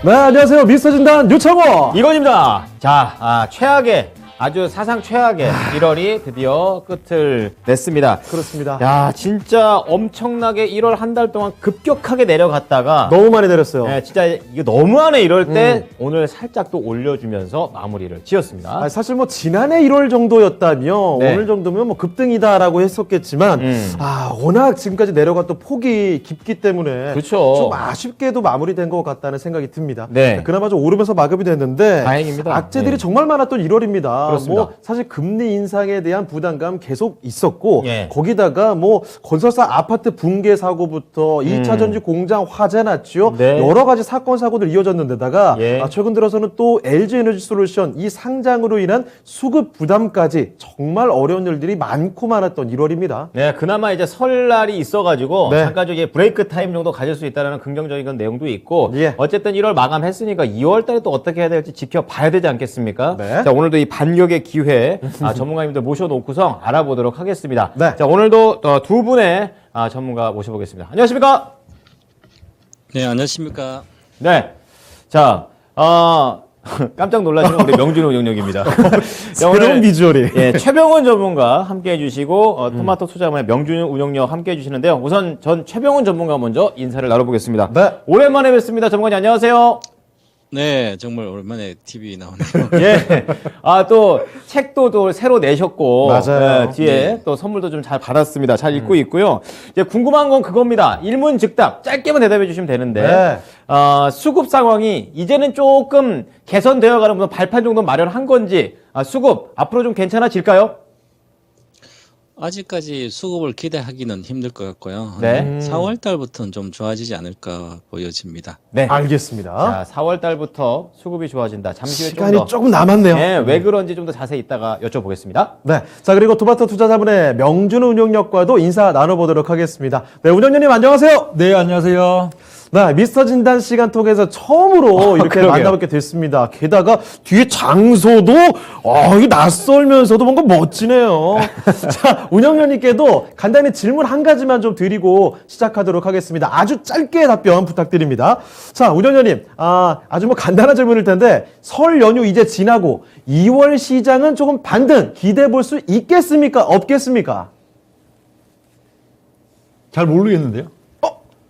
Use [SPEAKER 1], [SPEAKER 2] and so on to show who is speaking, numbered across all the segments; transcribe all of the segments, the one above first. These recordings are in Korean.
[SPEAKER 1] 네, 안녕하세요. 미스터 진단 유창호.
[SPEAKER 2] 이건입니다. 자, 최악의 아주 사상 최악의 1월이 드디어 끝을 냈습니다.
[SPEAKER 1] 그렇습니다.
[SPEAKER 2] 야, 진짜 엄청나게 1월 한 달 동안 급격하게 내려갔다가
[SPEAKER 1] 너무 많이 내렸어요.
[SPEAKER 2] 네, 진짜 이거 너무하네 이럴 때 오늘 살짝 또 올려주면서 마무리를 지었습니다.
[SPEAKER 1] 사실 뭐 지난해 1월 정도였다면
[SPEAKER 2] 네.
[SPEAKER 1] 오늘 정도면 뭐 급등이다라고 했었겠지만 워낙 지금까지 내려갔던 폭이 깊기 때문에
[SPEAKER 2] 그렇죠.
[SPEAKER 1] 좀 아쉽게도 마무리된 것 같다는 생각이 듭니다.
[SPEAKER 2] 네.
[SPEAKER 1] 그나마 좀 오르면서 마감이 됐는데
[SPEAKER 2] 다행입니다.
[SPEAKER 1] 악재들이
[SPEAKER 2] 네.
[SPEAKER 1] 정말 많았던 1월입니다.
[SPEAKER 2] 그렇습니다.
[SPEAKER 1] 뭐 사실 금리 인상에 대한 부담감 계속 있었고
[SPEAKER 2] 예.
[SPEAKER 1] 거기다가 뭐 건설사 아파트 붕괴 사고부터 2차 전지 공장 화재 났죠.
[SPEAKER 2] 네.
[SPEAKER 1] 여러 가지 사건 사고들 이어졌는데다가
[SPEAKER 2] 예.
[SPEAKER 1] 최근 들어서는 또 LG 에너지 솔루션 이 상장으로 인한 수급 부담까지 정말 어려운 일들이 많고 많았던 1월입니다.
[SPEAKER 2] 네, 그나마 이제 설날이 있어가지고
[SPEAKER 1] 네.
[SPEAKER 2] 잠깐 좀 이제 브레이크 타임 정도 가질 수 있다는 긍정적인 그런 내용도 있고
[SPEAKER 1] 예.
[SPEAKER 2] 어쨌든 1월 마감했으니까 2월 달에 또 어떻게 해야 될지 지켜봐야 되지 않겠습니까?
[SPEAKER 1] 네.
[SPEAKER 2] 자, 오늘도 이 반격의 기회 전문가님들 모셔놓고서 알아보도록 하겠습니다.
[SPEAKER 1] 네.
[SPEAKER 2] 자, 오늘도 두 분의 전문가 모셔보겠습니다. 안녕하십니까?
[SPEAKER 3] 네, 안녕하십니까.
[SPEAKER 2] 네. 자, 깜짝 놀라시는 우리 명준호 운영력입니다.
[SPEAKER 1] 새로운 비주얼이.
[SPEAKER 2] 예, 최병훈 전문가 함께 해주시고 토마토 투자만의 명준 운영력 함께 해주시는데요. 우선 전 최병훈 전문가 먼저 인사를 나눠보겠습니다.
[SPEAKER 1] 네.
[SPEAKER 2] 오랜만에 뵙습니다. 전문가님 안녕하세요.
[SPEAKER 3] 네, 정말 오랜만에 TV 나오네요.
[SPEAKER 2] 예. 또 책도 또 새로 내셨고
[SPEAKER 1] 맞아요.
[SPEAKER 2] 예, 뒤에 또 선물도 좀 잘 받았습니다. 잘 읽고 있고요. 이제 궁금한 건 그겁니다. 일문즉답 짧게만 대답해 주시면 되는데
[SPEAKER 1] 네.
[SPEAKER 2] 수급 상황이 이제는 조금 개선되어가는 무슨 발판 정도 마련한 건지 수급 앞으로 좀 괜찮아질까요?
[SPEAKER 3] 아직까지 수급을 기대하기는 힘들 것 같고요.
[SPEAKER 2] 네.
[SPEAKER 3] 4월 달부터는 좀 좋아지지 않을까 보여집니다.
[SPEAKER 2] 네.
[SPEAKER 1] 알겠습니다.
[SPEAKER 2] 자, 4월 달부터 수급이 좋아진다. 잠시 후에
[SPEAKER 1] 시간이
[SPEAKER 2] 좀 더.
[SPEAKER 1] 조금 남았네요.
[SPEAKER 2] 네, 왜 그런지 좀 더 자세히 이따가 여쭤보겠습니다.
[SPEAKER 1] 네. 자, 그리고 토마토 투자자분의 명준 운용력과도 인사 나눠보도록 하겠습니다. 네, 운영자님 안녕하세요.
[SPEAKER 4] 네, 안녕하세요.
[SPEAKER 1] 네, 미스터 진단 시간 통해서 처음으로 이렇게
[SPEAKER 2] 그러게요.
[SPEAKER 1] 만나뵙게 됐습니다. 게다가 뒤에 장소도 이게 낯설면서도 뭔가 멋지네요. 자, 운영자님께도 간단히 질문 한 가지만 좀 드리고 시작하도록 하겠습니다. 아주 짧게 답변 부탁드립니다. 자, 운영자님, 아주 뭐 간단한 질문일 텐데 설 연휴 이제 지나고 2월 시장은 조금 반등 기대해 볼 수 있겠습니까? 없겠습니까?
[SPEAKER 4] 잘 모르겠는데요.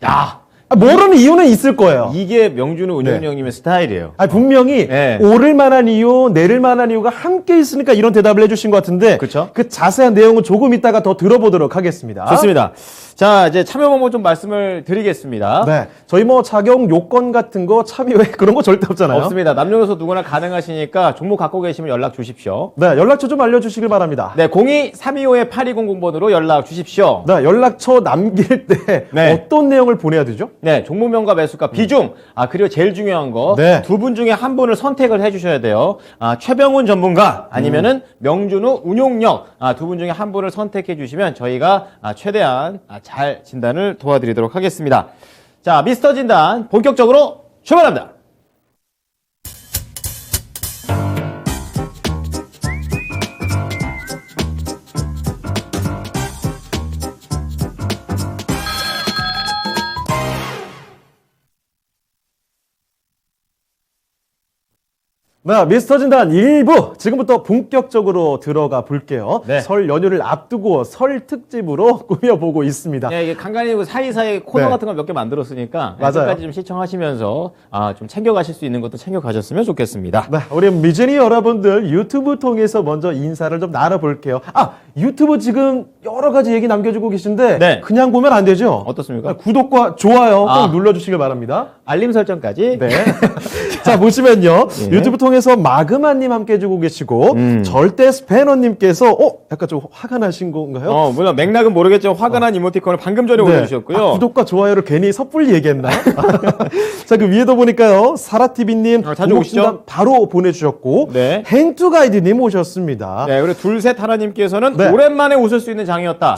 [SPEAKER 2] 야,
[SPEAKER 1] 모르는 이유는 있을 거예요.
[SPEAKER 2] 이게 명준호 운영력님의 스타일이에요.
[SPEAKER 1] 분명히
[SPEAKER 2] 네.
[SPEAKER 1] 오를 만한 이유, 내릴 만한 이유가 함께 있으니까 이런 대답을 해주신 것 같은데
[SPEAKER 2] 그쵸?
[SPEAKER 1] 그 자세한 내용은 조금 이따가 더 들어보도록 하겠습니다.
[SPEAKER 2] 좋습니다. 자, 이제 참여 방법 좀 말씀을 드리겠습니다.
[SPEAKER 1] 네, 저희 뭐 자격 요건 같은 거 참여회 그런 거 절대 없잖아요.
[SPEAKER 2] 없습니다. 남녀노소 누구나 가능하시니까 종목 갖고 계시면 연락 주십시오.
[SPEAKER 1] 네, 연락처 좀 알려주시길 바랍니다.
[SPEAKER 2] 네, 02-325-8200번으로 연락 주십시오.
[SPEAKER 1] 네, 연락처 남길 때
[SPEAKER 2] 네.
[SPEAKER 1] 어떤 내용을 보내야 되죠?
[SPEAKER 2] 네, 종목명과 매수가 비중, 그리고 제일 중요한 거,
[SPEAKER 1] 네.
[SPEAKER 2] 두 분 중에 한 분을 선택을 해주셔야 돼요. 최병훈 전문가, 아니면은 명준우 운용력, 두 분 중에 한 분을 선택해 주시면 저희가 최대한 잘 진단을 도와드리도록 하겠습니다. 자, 미스터 진단 본격적으로 출발합니다.
[SPEAKER 1] 네, 미스터 진단 1부 지금부터 본격적으로 들어가 볼게요.
[SPEAKER 2] 네.
[SPEAKER 1] 설 연휴를 앞두고 설 특집으로 꾸며보고 있습니다.
[SPEAKER 2] 네, 이게 간간히 사이사이 코너
[SPEAKER 1] 네.
[SPEAKER 2] 같은 거 몇 개 만들었으니까
[SPEAKER 1] 맞아요.
[SPEAKER 2] 끝까지 좀 시청하시면서 좀 챙겨가실 수 있는 것도 챙겨가셨으면 좋겠습니다.
[SPEAKER 1] 네, 우리 미즈니 여러분들 유튜브 통해서 먼저 인사를 좀 나눠볼게요. 유튜브 지금 여러 가지 얘기 남겨주고 계신데
[SPEAKER 2] 네.
[SPEAKER 1] 그냥 보면 안 되죠?
[SPEAKER 2] 어떻습니까?
[SPEAKER 1] 구독과 좋아요 꼭
[SPEAKER 2] 아.
[SPEAKER 1] 눌러주시길 바랍니다.
[SPEAKER 2] 알림 설정까지.
[SPEAKER 1] 네. 자, 보시면요.
[SPEAKER 2] 예.
[SPEAKER 1] 유튜브 통해서 마그마님 함께 해주고 계시고, 절대 스패너님께서, 약간 좀 화가 나신 건가요?
[SPEAKER 2] 물론 맥락은 모르겠지만 화가 난 이모티콘을 방금 전에
[SPEAKER 1] 네.
[SPEAKER 2] 올려주셨고요.
[SPEAKER 1] 구독과 좋아요를 괜히 섣불리 얘기했나? 자, 그 위에도 보니까요. 사라TV님,
[SPEAKER 2] 자주 오시죠?
[SPEAKER 1] 바로 보내주셨고,
[SPEAKER 2] 네.
[SPEAKER 1] 행투가이드님 오셨습니다.
[SPEAKER 2] 네, 그리고 둘셋 하나님께서는
[SPEAKER 1] 네.
[SPEAKER 2] 오랜만에 웃을 수 있는 장이었다.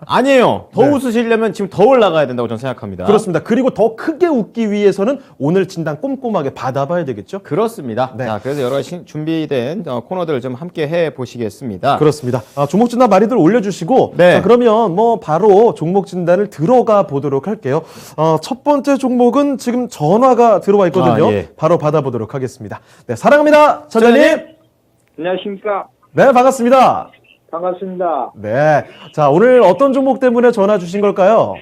[SPEAKER 2] 아니에요. 더
[SPEAKER 1] 네.
[SPEAKER 2] 웃으시려면 지금 더 올라가야 된다고 저는 생각합니다.
[SPEAKER 1] 그렇습니다. 그리고 더 크게 웃기 위해서는 오늘 진단 꼼꼼하게 받아봐야 되겠죠?
[SPEAKER 2] 그렇습니다.
[SPEAKER 1] 네.
[SPEAKER 2] 자, 그래서 여러 가지 준비된 코너들을 좀 함께 해 보시겠습니다.
[SPEAKER 1] 그렇습니다. 종목 진단 많이들 올려주시고,
[SPEAKER 2] 네.
[SPEAKER 1] 자, 그러면 뭐 바로 종목 진단을 들어가 보도록 할게요. 첫 번째 종목은 지금 전화가 들어와 있거든요.
[SPEAKER 2] 예.
[SPEAKER 1] 바로 받아보도록 하겠습니다. 네, 사랑합니다, 전자님.
[SPEAKER 5] 안녕하십니까.
[SPEAKER 1] 네, 반갑습니다.
[SPEAKER 5] 반갑습니다.
[SPEAKER 1] 네, 자, 오늘 어떤 종목 때문에 전화 주신 걸까요?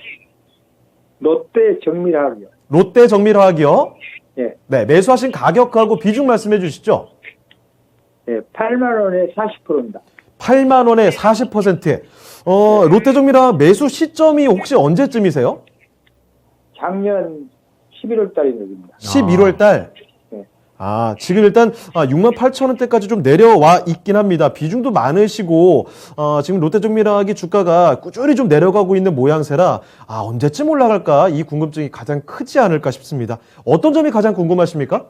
[SPEAKER 5] 롯데 정밀화학이요.
[SPEAKER 1] 롯데 정밀화학이요.
[SPEAKER 5] 예.
[SPEAKER 1] 네, 매수하신 가격하고 비중 말씀해 주시죠.
[SPEAKER 5] 예, 8만 원에 40%입니다.
[SPEAKER 1] 8만 원에 40%. 롯데 정밀화학 매수 시점이 혹시 언제쯤이세요?
[SPEAKER 5] 작년 11월 달인 얘기입니다.
[SPEAKER 1] 11월 달.
[SPEAKER 5] 네.
[SPEAKER 1] 지금 일단 6만 8천 원대까지 좀 내려와 있긴 합니다. 비중도 많으시고 지금 롯데정밀화학이 주가가 꾸준히 좀 내려가고 있는 모양새라 언제쯤 올라갈까 이 궁금증이 가장 크지 않을까 싶습니다. 어떤 점이 가장 궁금하십니까?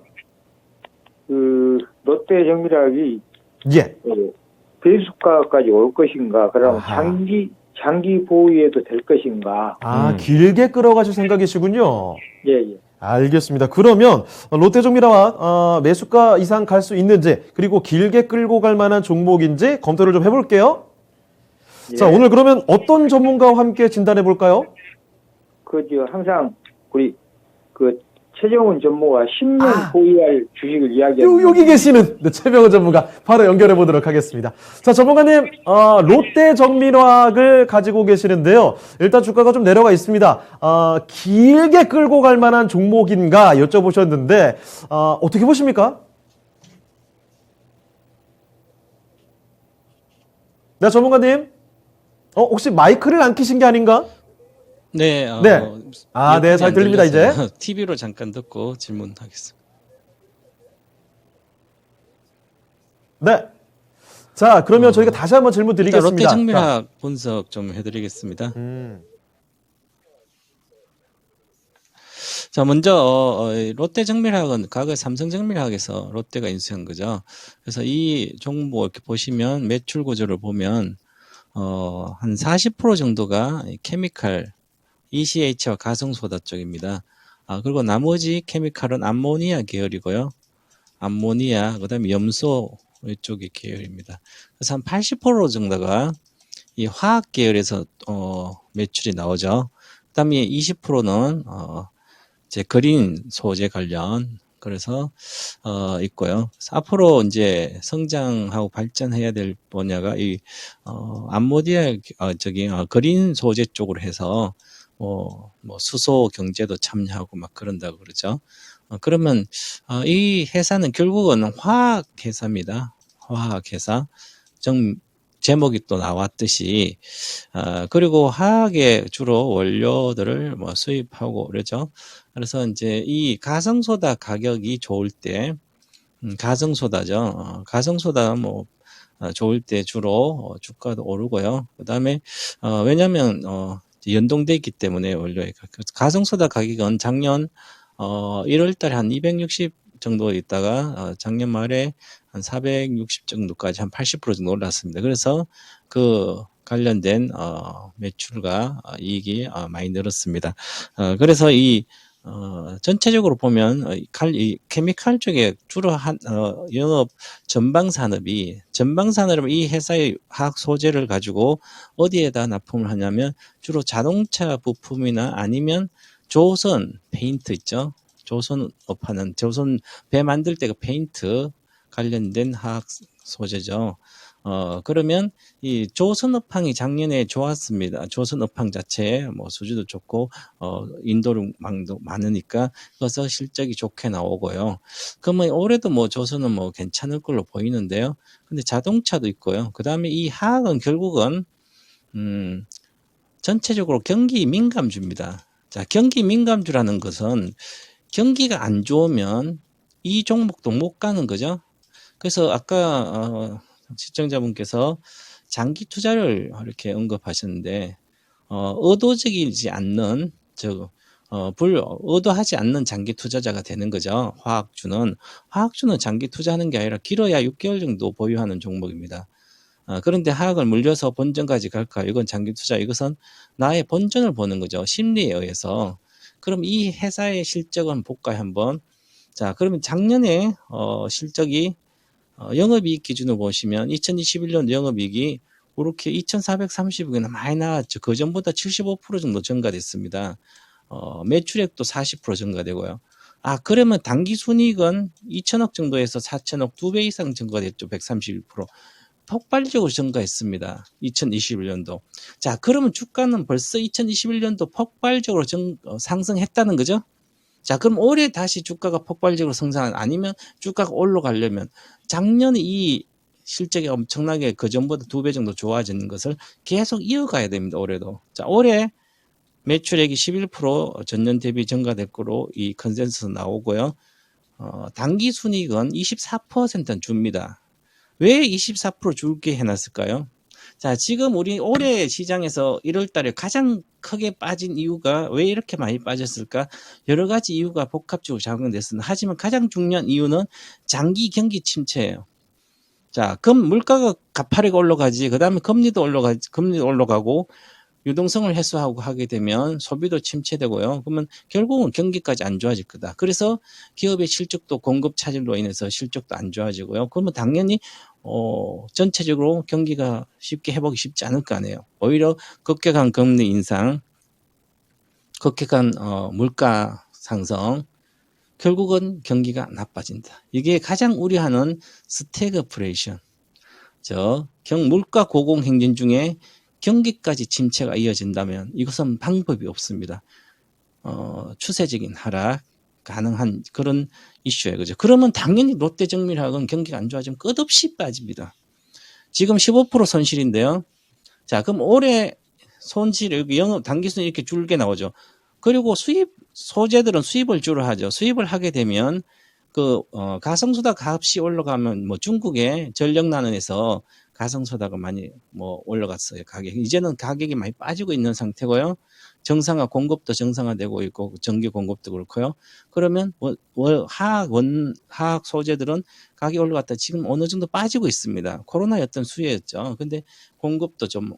[SPEAKER 5] 롯데 정밀화학이
[SPEAKER 1] 예.
[SPEAKER 5] 배수가까지 올 것인가, 그럼
[SPEAKER 1] 아하.
[SPEAKER 5] 장기 보유해도 될 것인가.
[SPEAKER 1] 길게 끌어가실 생각이시군요.
[SPEAKER 5] 예, 예.
[SPEAKER 1] 알겠습니다. 그러면 롯데정밀화학 매수가 이상 갈 수 있는지 그리고 길게 끌고 갈 만한 종목인지 검토를 좀 해볼게요.
[SPEAKER 5] 예.
[SPEAKER 1] 자, 오늘 그러면 어떤 전문가와 함께 진단해 볼까요?
[SPEAKER 5] 항상 우리 최정훈 전무가 10년 보유할 주식을 이야기하는.
[SPEAKER 1] 여기 계시는 최병호 전문가 바로 연결해 보도록 하겠습니다. 자, 전문가님, 롯데 정밀화학을 가지고 계시는데요. 일단 주가가 좀 내려가 있습니다. 길게 끌고 갈 만한 종목인가 여쭤보셨는데 어떻게 보십니까? 네, 전문가님. 혹시 마이크를 안 켜신 게 아닌가?
[SPEAKER 3] 네.
[SPEAKER 1] 네. 네, 잘 들립니다, 이제.
[SPEAKER 3] TV로 잠깐 듣고 질문하겠습니다.
[SPEAKER 1] 네. 자, 그러면 저희가 다시 한번 질문
[SPEAKER 3] 일단
[SPEAKER 1] 드리겠습니다.
[SPEAKER 3] 롯데 정밀화학 분석 좀 해드리겠습니다. 자, 먼저 롯데 정밀화학은 과거 삼성 정밀화학에서 롯데가 인수한 거죠. 그래서 이 종목 이렇게 보시면 매출 구조를 보면 한 40% 정도가 케미칼 ECH와 가성소다 쪽입니다. 그리고 나머지 케미칼은 암모니아 계열이고요. 암모니아, 그 다음에 염소 이쪽이 계열입니다. 그래서 한 80% 정도가 이 화학 계열에서 매출이 나오죠. 그 다음에 20%는 이제 그린 소재 관련 그래서 있고요. 앞으로 이제 성장하고 발전해야 될 분야가 이 암모니아 그린 소재 쪽으로 해서 뭐 수소 경제도 참여하고 막 그런다고 그러죠. 그러면 이 회사는 결국은 화학 회사입니다. 화학 회사. 제목이 또 나왔듯이 그리고 화학의 주로 원료들을 뭐 수입하고 그러죠. 그래서 이제 이 가성소다 가격이 좋을 때 가성소다죠. 가성소다 뭐 좋을 때 주로 주가도 오르고요. 그다음에 왜냐하면 연동돼 있기 때문에 원료의 가성소다 가격은 작년 1월 달에 한 260 정도 있다가 작년 말에 한 460 정도까지 한 80% 정도 올랐습니다. 그래서 그 관련된 매출과 이익이 많이 늘었습니다. 그래서 이 전체적으로 보면 이 케미칼 쪽에 주로 영업 전방산업은 이 회사의 화학 소재를 가지고 어디에다 납품을 하냐면 주로 자동차 부품이나 아니면 조선 페인트 있죠. 조선 배 만들 때 그 페인트 관련된 화학 소재죠. 그러면 이 조선업황이 작년에 좋았습니다. 조선업황 자체에 뭐 수주도 좋고 인도망도 많으니까 그래서 실적이 좋게 나오고요. 그러면 올해도 뭐 조선은 뭐 괜찮을 걸로 보이는데요. 근데 자동차도 있고요. 그다음에 이 화학은 결국은 전체적으로 경기 민감주입니다. 자, 경기 민감주라는 것은 경기가 안 좋으면 이 종목도 못 가는 거죠. 그래서 아까 시청자분께서 장기 투자를 이렇게 언급하셨는데 의도적이지 않는 의도하지 않는 장기 투자자가 되는 거죠. 화학주는 장기 투자하는 게 아니라 길어야 6개월 정도 보유하는 종목입니다. 그런데 하락을 물려서 본전까지 갈까? 이건 장기 투자. 이것은 나의 본전을 보는 거죠. 심리에 의해서. 그럼 이 회사의 실적은 볼까요, 한번? 자, 그러면 작년에 실적이 영업이익 기준으로 보시면 2021년 영업이익이 그렇게 2,430억이나 많이 나왔죠. 그 전보다 75% 정도 증가됐습니다. 매출액도 40% 증가되고요. 그러면 당기 순이익은 2천억 정도에서 4천억 2배 이상 증가됐죠. 131%. 폭발적으로 증가했습니다. 2021년도. 자, 그러면 주가는 벌써 2021년도 폭발적으로 상승했다는 거죠. 자, 그럼 올해 다시 주가가 폭발적으로 성장 아니면 주가가 올라가려면 작년에 이 실적이 엄청나게 그 전보다 2배 정도 좋아지는 것을 계속 이어가야 됩니다. 올해도. 자, 올해 매출액이 11% 전년 대비 증가될 거로 이 컨센서스 나오고요. 당기 순이익은 24%는 줍니다. 왜 24% 줄게 해놨을까요? 자, 지금 우리 올해 시장에서 1월 달에 가장 크게 빠진 이유가 왜 이렇게 많이 빠졌을까? 여러 가지 이유가 복합적으로 작용됐습니다. 하지만 가장 중요한 이유는 장기 경기 침체예요. 자, 물가가 가파르게 올라가지, 그 다음에 금리도 올라가고, 유동성을 해소하고 하게 되면 소비도 침체되고요. 그러면 결국은 경기까지 안 좋아질 거다. 그래서 기업의 실적도 공급 차질로 인해서 실적도 안 좋아지고요. 그러면 당연히 전체적으로 경기가 쉽게 회복이 쉽지 않을 거 아니에요. 오히려 급격한 금리 인상, 급격한 물가 상승, 결국은 경기가 나빠진다. 이게 가장 우려하는 스태그플레이션. 물가 고공행진 중에 경기까지 침체가 이어진다면 이것은 방법이 없습니다. 추세적인 하락 가능한 그런 이슈예요. 그죠? 그러면 당연히 롯데정밀화학은 경기가 안 좋아지면 끝없이 빠집니다. 지금 15% 손실인데요. 자, 그럼 올해 손실, 여기 영업 단기순이 이렇게 줄게 나오죠. 그리고 소재들은 수입을 주로 하죠. 수입을 하게 되면 가성소다 값이 올라가면 중국의 전력난원에서 가성소다가 많이 올라갔어요. 가격이. 이제는 가격이 많이 빠지고 있는 상태고요. 공급도 정상화되고 있고 전기 공급도 그렇고요. 그러면 화학 소재들은 가격이 올라갔다 지금 어느 정도 빠지고 있습니다. 코로나였던 수혜였죠. 근데 공급도 좀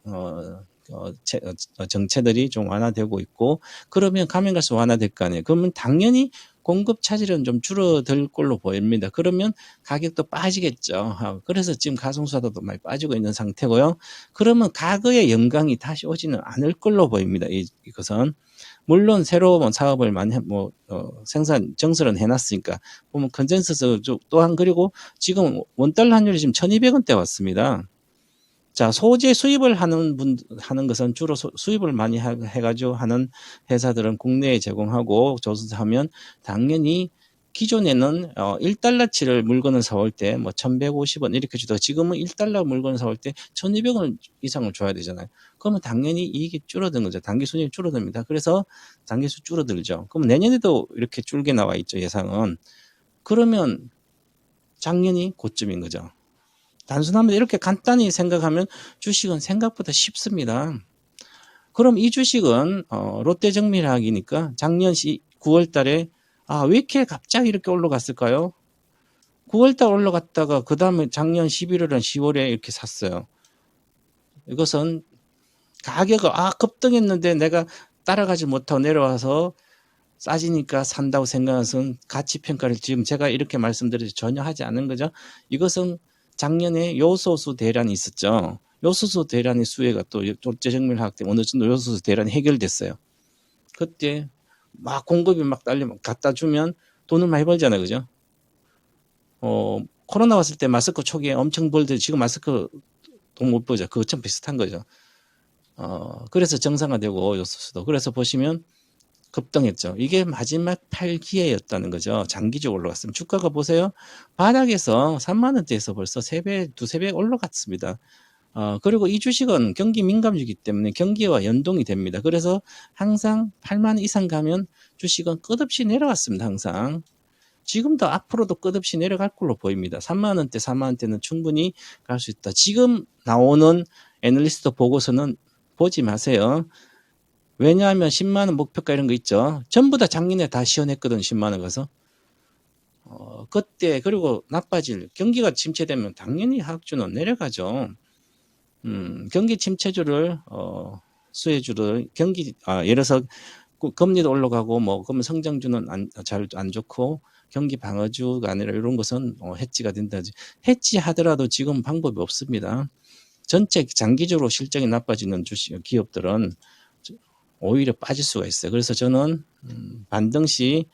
[SPEAKER 3] 정체들이 좀 완화되고 있고 그러면 가면 갈수록 완화될 거 아니에요. 그러면 당연히 공급 차질은 좀 줄어들 걸로 보입니다. 그러면 가격도 빠지겠죠. 그래서 지금 가성수다도 많이 빠지고 있는 상태고요. 그러면 과거의 영광이 다시 오지는 않을 걸로 보입니다. 이것은 물론 새로운 사업을 많이 정설은 해놨으니까 보면 컨센서스 또한 그리고 지금 원달러 환율이 지금 1,200원대 왔습니다. 자, 소재 수입을 하는 것은 주로 수입을 많이 해가지고 하는 회사들은 국내에 제공하고 조선하면 당연히 기존에는 1달러치를 물건을 사올 때 1,150원 이렇게 주다가 지금은 1달러 물건을 사올 때 1,200원 이상을 줘야 되잖아요. 그러면 당연히 이익이 줄어든 거죠. 단기 순이익이 줄어듭니다. 그래서 단기 수 줄어들죠. 그럼 내년에도 이렇게 줄게 나와 있죠, 예상은. 그러면 작년이 고점인 거죠. 단순하면 이렇게 간단히 생각하면 주식은 생각보다 쉽습니다. 그럼 이 주식은 롯데정밀화학이니까 작년 9월 달에 왜 이렇게 갑자기 이렇게 올라갔을까요? 9월 달 올라갔다가 그 다음에 작년 11월은 10월에 이렇게 샀어요. 이것은 가격을 급등했는데 내가 따라가지 못하고 내려와서 싸지니까 산다고 생각해서 가치평가를 지금 제가 이렇게 말씀드려도 전혀 하지 않은 거죠. 이것은 작년에 요소수 대란이 있었죠. 요소수 대란의 수혜가 또 롯데정밀화학 때문에 어느 정도 요소수 대란이 해결됐어요. 그때 공급이 딸리면 갖다 주면 돈을 많이 벌잖아요. 그죠? 코로나 왔을 때 마스크 초기에 엄청 벌더니 지금 마스크 돈 못 벌죠. 그것처럼 비슷한 거죠. 그래서 정상화되고 요소수도. 그래서 보시면 급등했죠. 이게 마지막 8기회였다는 거죠. 장기적으로 올라갔으면 주가가 보세요. 바닥에서 3만 원대에서 벌써 3배, 2~3배 올라갔습니다. 그리고 이 주식은 경기 민감주이기 때문에 경기와 연동이 됩니다. 그래서 항상 8만 원 이상 가면 주식은 끝없이 내려왔습니다. 항상. 지금도 앞으로도 끝없이 내려갈 걸로 보입니다. 3만 원대, 4만 원대는 충분히 갈 수 있다. 지금 나오는 애널리스트 보고서는 보지 마세요. 왜냐하면 10만 원 목표가 이런 거 있죠. 전부 다 작년에 다 시연했거든. 10만 원 가서. 그때 그리고 나빠질 경기가 침체되면 당연히 하락주는 내려가죠. 경기 침체주를 수혜주를 예를 들어서 금리도 올라가고 뭐 그러면 성장주는 잘 안 좋고 경기 방어주가 아니라 이런 것은 해지가 된다. 해지하더라도 지금 방법이 없습니다. 전체 장기적으로 실적이 나빠지는 기업들은 오히려 빠질 수가 있어요. 그래서 저는 반등 시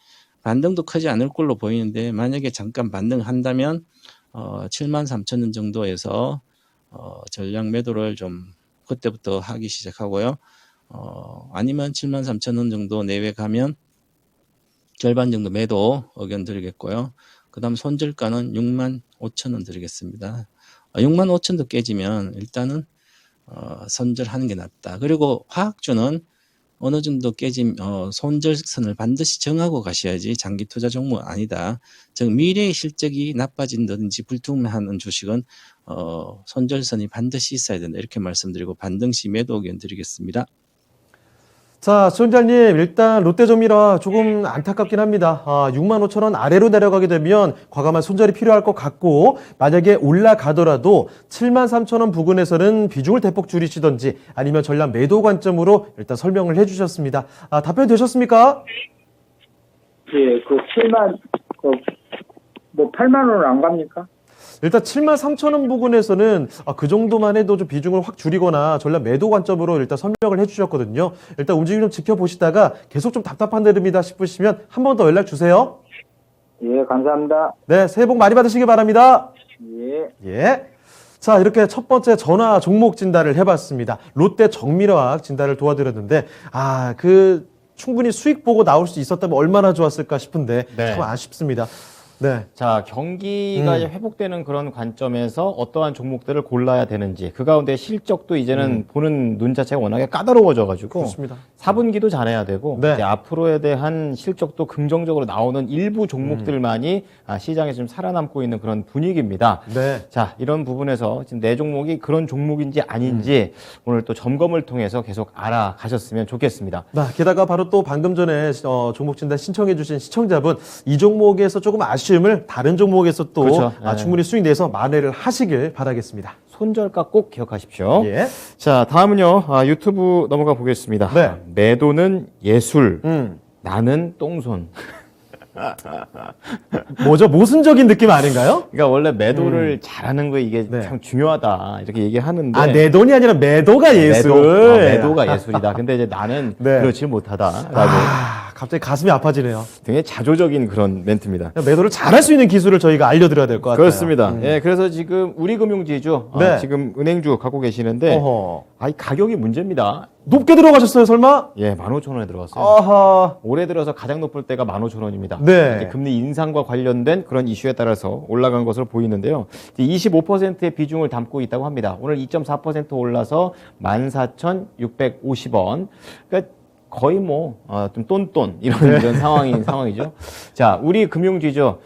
[SPEAKER 3] 반등도 크지 않을 걸로 보이는데 만약에 잠깐 반등한다면 73,000원 정도에서 전량 매도를 좀 그때부터 하기 시작하고요. 아니면 73,000원 정도 내외 가면 절반 정도 매도 의견 드리겠고요. 그 다음 손절가는 65,000원 드리겠습니다. 65,000도 깨지면 일단은 손절하는 게 낫다. 그리고 화학주는 어느 정도 깨진 손절선을 반드시 정하고 가셔야지 장기 투자 종목은 아니다. 즉 미래의 실적이 나빠진다든지 불투명한 주식은 손절선이 반드시 있어야 된다. 이렇게 말씀드리고 반등 시 매도 의견 드리겠습니다.
[SPEAKER 1] 자, 시청자님, 일단 롯데조미라 조금 안타깝긴 합니다. 65,000원 아래로 내려가게 되면 과감한 손절이 필요할 것 같고, 만약에 올라가더라도 73,000원 부근에서는 비중을 대폭 줄이시던지 아니면 전략 매도 관점으로 일단 설명을 해주셨습니다. 답변 되셨습니까?
[SPEAKER 5] 예, 그 8만 원은 안 갑니까?
[SPEAKER 1] 일단 73,000원 부근에서는 그 정도만 해도 좀 비중을 확 줄이거나 전략 매도 관점으로 일단 설명을 해주셨거든요. 일단 움직임 좀 지켜보시다가 계속 좀 답답한 데입니다 싶으시면 한 번 더 연락 주세요.
[SPEAKER 5] 예, 감사합니다.
[SPEAKER 1] 네, 새해 복 많이 받으시기 바랍니다.
[SPEAKER 5] 예.
[SPEAKER 1] 예. 자, 이렇게 첫 번째 전화 종목 진단을 해봤습니다. 롯데 정밀화학 진단을 도와드렸는데, 충분히 수익 보고 나올 수 있었다면 얼마나 좋았을까 싶은데,
[SPEAKER 2] 네.
[SPEAKER 1] 참 아쉽습니다. 네.
[SPEAKER 2] 자, 경기가 이제 회복되는 그런 관점에서 어떠한 종목들을 골라야 되는지, 그 가운데 실적도 이제는 보는 눈 자체가 워낙에 까다로워져가지고,
[SPEAKER 1] 그렇습니다.
[SPEAKER 2] 4분기도 잘해야 되고,
[SPEAKER 1] 네.
[SPEAKER 2] 이제 앞으로에 대한 실적도 긍정적으로 나오는 일부 종목들만이 시장에 좀 살아남고 있는 그런 분위기입니다.
[SPEAKER 1] 네.
[SPEAKER 2] 자, 이런 부분에서 지금 내 종목이 그런 종목인지 아닌지 오늘 또 점검을 통해서 계속 알아가셨으면 좋겠습니다.
[SPEAKER 1] 게다가 바로 또 방금 전에 종목 진단 신청해주신 시청자분, 이 종목에서 조금 아쉬움을 다른 종목에서 또
[SPEAKER 2] 그렇죠. 네.
[SPEAKER 1] 충분히 수익 내서 만회를 하시길 바라겠습니다.
[SPEAKER 2] 손절가 꼭 기억하십시오.
[SPEAKER 1] 예.
[SPEAKER 2] 자, 다음은요. 유튜브 넘어가 보겠습니다.
[SPEAKER 1] 네.
[SPEAKER 2] 매도는 예술, 나는 똥손.
[SPEAKER 1] 뭐죠? 모순적인 느낌 아닌가요?
[SPEAKER 2] 그러니까 원래 매도를 잘하는 거 이게
[SPEAKER 1] 네.
[SPEAKER 2] 참 중요하다 이렇게 얘기하는데
[SPEAKER 1] 내 돈이 아니라 매도가 예술.
[SPEAKER 2] 매도가 예술이다. 근데 이제 나는
[SPEAKER 1] 네.
[SPEAKER 2] 그렇지 못하다라고
[SPEAKER 1] 갑자기 가슴이 아파지네요.
[SPEAKER 2] 굉장히 자조적인 그런 멘트입니다.
[SPEAKER 1] 매도를 잘할 수 있는 기술을 저희가 알려드려야 될 것 같아요.
[SPEAKER 2] 그렇습니다. 예, 그래서 지금 우리 금융지주
[SPEAKER 1] 네.
[SPEAKER 2] 지금 은행주 갖고 계시는데
[SPEAKER 1] 어허.
[SPEAKER 2] 이 가격이 문제입니다.
[SPEAKER 1] 높게 들어가셨어요, 설마?
[SPEAKER 2] 예, 15,000원에 들어갔어요.
[SPEAKER 1] 아하.
[SPEAKER 2] 올해 들어서 가장 높을 때가 15,000원입니다.
[SPEAKER 1] 네.
[SPEAKER 2] 금리 인상과 관련된 그런 이슈에 따라서 올라간 것으로 보이는데요. 25%의 비중을 담고 있다고 합니다. 오늘 2.4% 올라서 14,650원. 그러니까 거의 좀 똔똔 이런 상황이죠. 자, 우리 금융지주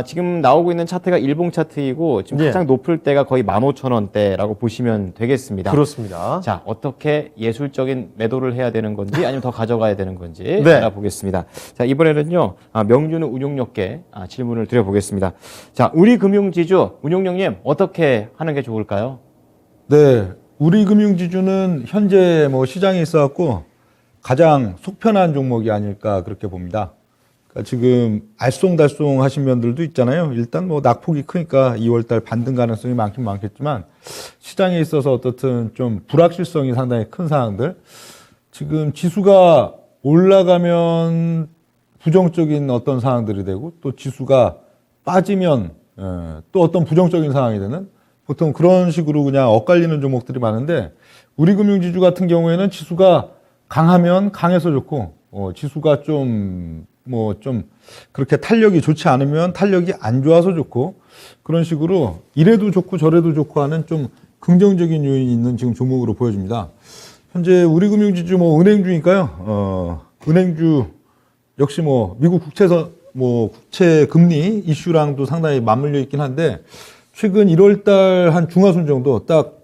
[SPEAKER 2] 지금 나오고 있는 차트가 일봉 차트이고 지금
[SPEAKER 1] 예.
[SPEAKER 2] 가장 높을 때가 거의 15,000원대라고 보시면 되겠습니다.
[SPEAKER 1] 그렇습니다.
[SPEAKER 2] 자, 어떻게 예술적인 매도를 해야 되는 건지 아니면 더 가져가야 되는 건지
[SPEAKER 1] 네.
[SPEAKER 2] 알아보겠습니다. 자, 이번에는요. 명준우 운용력께 질문을 드려보겠습니다. 자, 우리 금융지주 운용력님 어떻게 하는 게 좋을까요?
[SPEAKER 4] 네, 우리 금융지주는 현재 시장에 있어갖고 가장 속편한 종목이 아닐까 그렇게 봅니다. 그러니까 지금 알쏭달쏭 하신 면들도 있잖아요. 일단 낙폭이 크니까 2월달 반등 가능성이 많긴 많겠지만 시장에 있어서 어떻든 좀 불확실성이 상당히 큰 상황들. 지금 지수가 올라가면 부정적인 어떤 상황들이 되고 또 지수가 빠지면 또 어떤 부정적인 상황이 되는 보통 그런 식으로 그냥 엇갈리는 종목들이 많은데 우리 금융지주 같은 경우에는 지수가 강하면 강해서 좋고 지수가 좀 그렇게 탄력이 좋지 않으면 탄력이 안 좋아서 좋고 그런 식으로 이래도 좋고 저래도 좋고 하는 좀 긍정적인 요인이 있는 지금 종목으로 보여집니다. 현재 우리 금융지주 은행주니까요. 은행주 역시 미국 국채 금리 이슈랑도 상당히 맞물려 있긴 한데 최근 1월달 한 중하순 정도 딱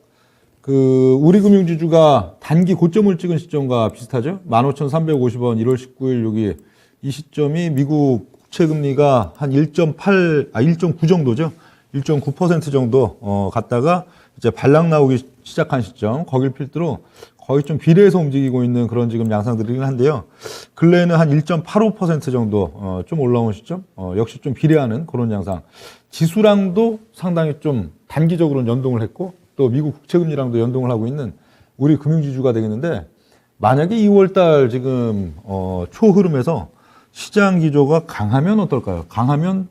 [SPEAKER 4] 우리 금융지주가 단기 고점을 찍은 시점과 비슷하죠. 15,350원 1월 19일 여기 이 시점이 미국 국채금리가 한 1.9 정도죠. 1.9% 정도 갔다가 이제 반락 나오기 시작한 시점 거길 필두로 거의 좀 비례해서 움직이고 있는 그런 지금 양상들이긴 한데요. 근래에는 한 1.85% 정도 좀 올라온 시점 역시 좀 비례하는 그런 양상. 지수랑도 상당히 좀 단기적으로는 연동을 했고 또 미국 국채금리랑도 연동을 하고 있는 우리 금융지주가 되겠는데 만약에 2월달 지금 초흐름에서 시장 기조가 강하면 어떨까요? 강하면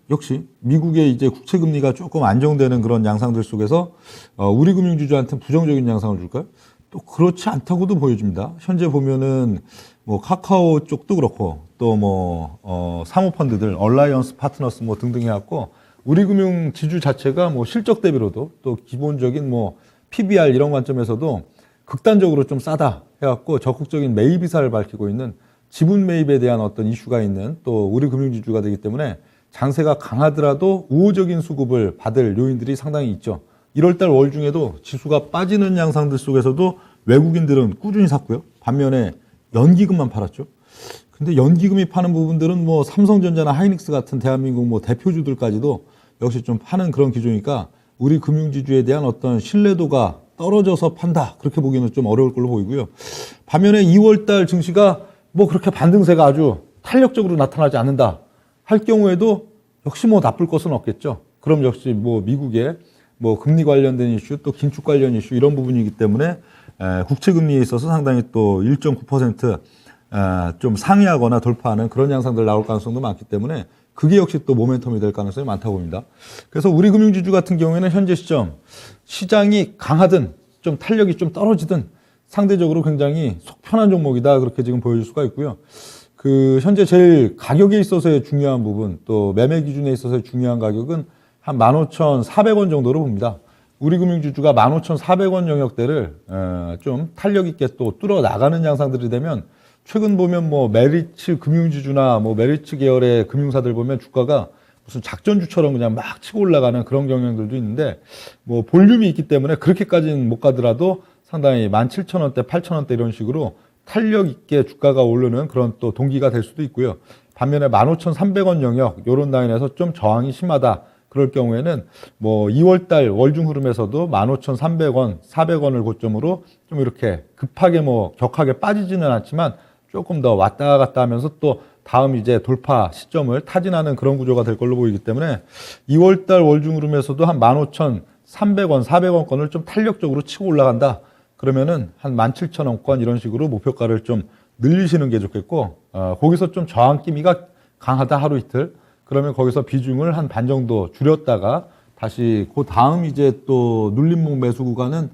[SPEAKER 4] 역시 미국의 이제 국채금리가 조금 안정되는 그런 양상들 속에서 우리 금융지주한테 부정적인 양상을 줄까요? 또 그렇지 않다고도 보여집니다. 현재 보면은 뭐 카카오 쪽도 그렇고 또 뭐 사모펀드들, 얼라이언스 파트너스 뭐 등등 해갖고 우리 금융지주 자체가 뭐 실적 대비로도 또 기본적인 뭐 PBR 이런 관점에서도 극단적으로 좀 싸다 해갖고 적극적인 매입 의사를 밝히고 있는 지분 매입에 대한 어떤 이슈가 있는 또 우리 금융지주가 되기 때문에 장세가 강하더라도 우호적인 수급을 받을 요인들이 상당히 있죠. 1월달 월 중에도 지수가 빠지는 양상들 속에서도 외국인들은 꾸준히 샀고요. 반면에 연기금만 팔았죠. 근데 연기금이 파는 부분들은 뭐 삼성전자나 하이닉스 같은 대한민국 뭐 대표주들까지도 역시 좀 파는 그런 기조니까 우리 금융지주에 대한 어떤 신뢰도가 떨어져서 판다. 그렇게 보기는 좀 어려울 걸로 보이고요. 반면에 2월달 증시가 뭐 그렇게 반등세가 아주 탄력적으로 나타나지 않는다 할 경우에도 역시 뭐 나쁠 것은 없겠죠. 그럼 역시 뭐 미국의 뭐 금리 관련된 이슈 또 긴축 관련 이슈 이런 부분이기 때문에 국채 금리에 있어서 상당히 또 1.9% 좀 상회하거나 돌파하는 그런 양상들 나올 가능성도 많기 때문에 그게 역시 또 모멘텀이 될 가능성이 많다고 봅니다. 그래서 우리 금융지주 같은 경우에는 현재 시점 시장이 강하든 좀 탄력이 좀 떨어지든 상대적으로 굉장히 속편한 종목이다 그렇게 지금 보여줄 수가 있고요. 그 현재 제일 가격에 있어서의 중요한 부분 또 매매 기준에 있어서의 중요한 가격은 한 15,400원 정도로 봅니다. 우리 금융지주가 15,400원 영역대를 좀 탄력 있게 또 뚫어 나가는 양상들이 되면 최근 보면 뭐 메리츠 금융지주나 뭐 메리츠 계열의 금융사들 보면 주가가 무슨 작전주처럼 그냥 막 치고 올라가는 그런 경향들도 있는데 뭐 볼륨이 있기 때문에 그렇게까지는 못 가더라도 상당히 17,000원대, 8,000원대 이런 식으로 탄력 있게 주가가 오르는 그런 또 동기가 될 수도 있고요. 반면에 15,300원 영역 이런 라인에서 좀 저항이 심하다. 그럴 경우에는 뭐 2월달 월중 흐름에서도 15,300원, 400원을 고점으로 좀 이렇게 급하게 뭐 격하게 빠지지는 않지만 조금 더 왔다 갔다 하면서 또 다음 이제 돌파 시점을 타진하는 그런 구조가 될 걸로 보이기 때문에 2월달 월중 흐름에서도 한 15,300원, 400원권을 좀 탄력적으로 치고 올라간다. 그러면은 한 17,000원권 이런 식으로 목표가를 좀 늘리시는 게 좋겠고 거기서 좀 저항 기미가 강하다 하루 이틀 그러면 거기서 비중을 한 반 정도 줄였다가 다시 그 다음 이제 또 눌림목 매수 구간은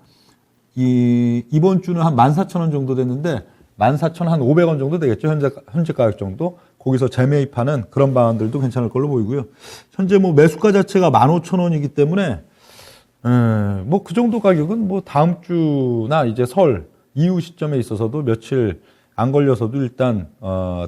[SPEAKER 4] 이번 주는 한 14,000원 정도 됐는데 14,500원 정도 되겠죠. 현재 가격 정도. 거기서 재매입하는 그런 방안들도 괜찮을 걸로 보이고요. 현재 뭐 매수가 자체가 15,000원이기 때문에 뭐 그 정도 가격은 뭐 다음 주나 이제 설 이후 시점에 있어서도 며칠 안 걸려서도 일단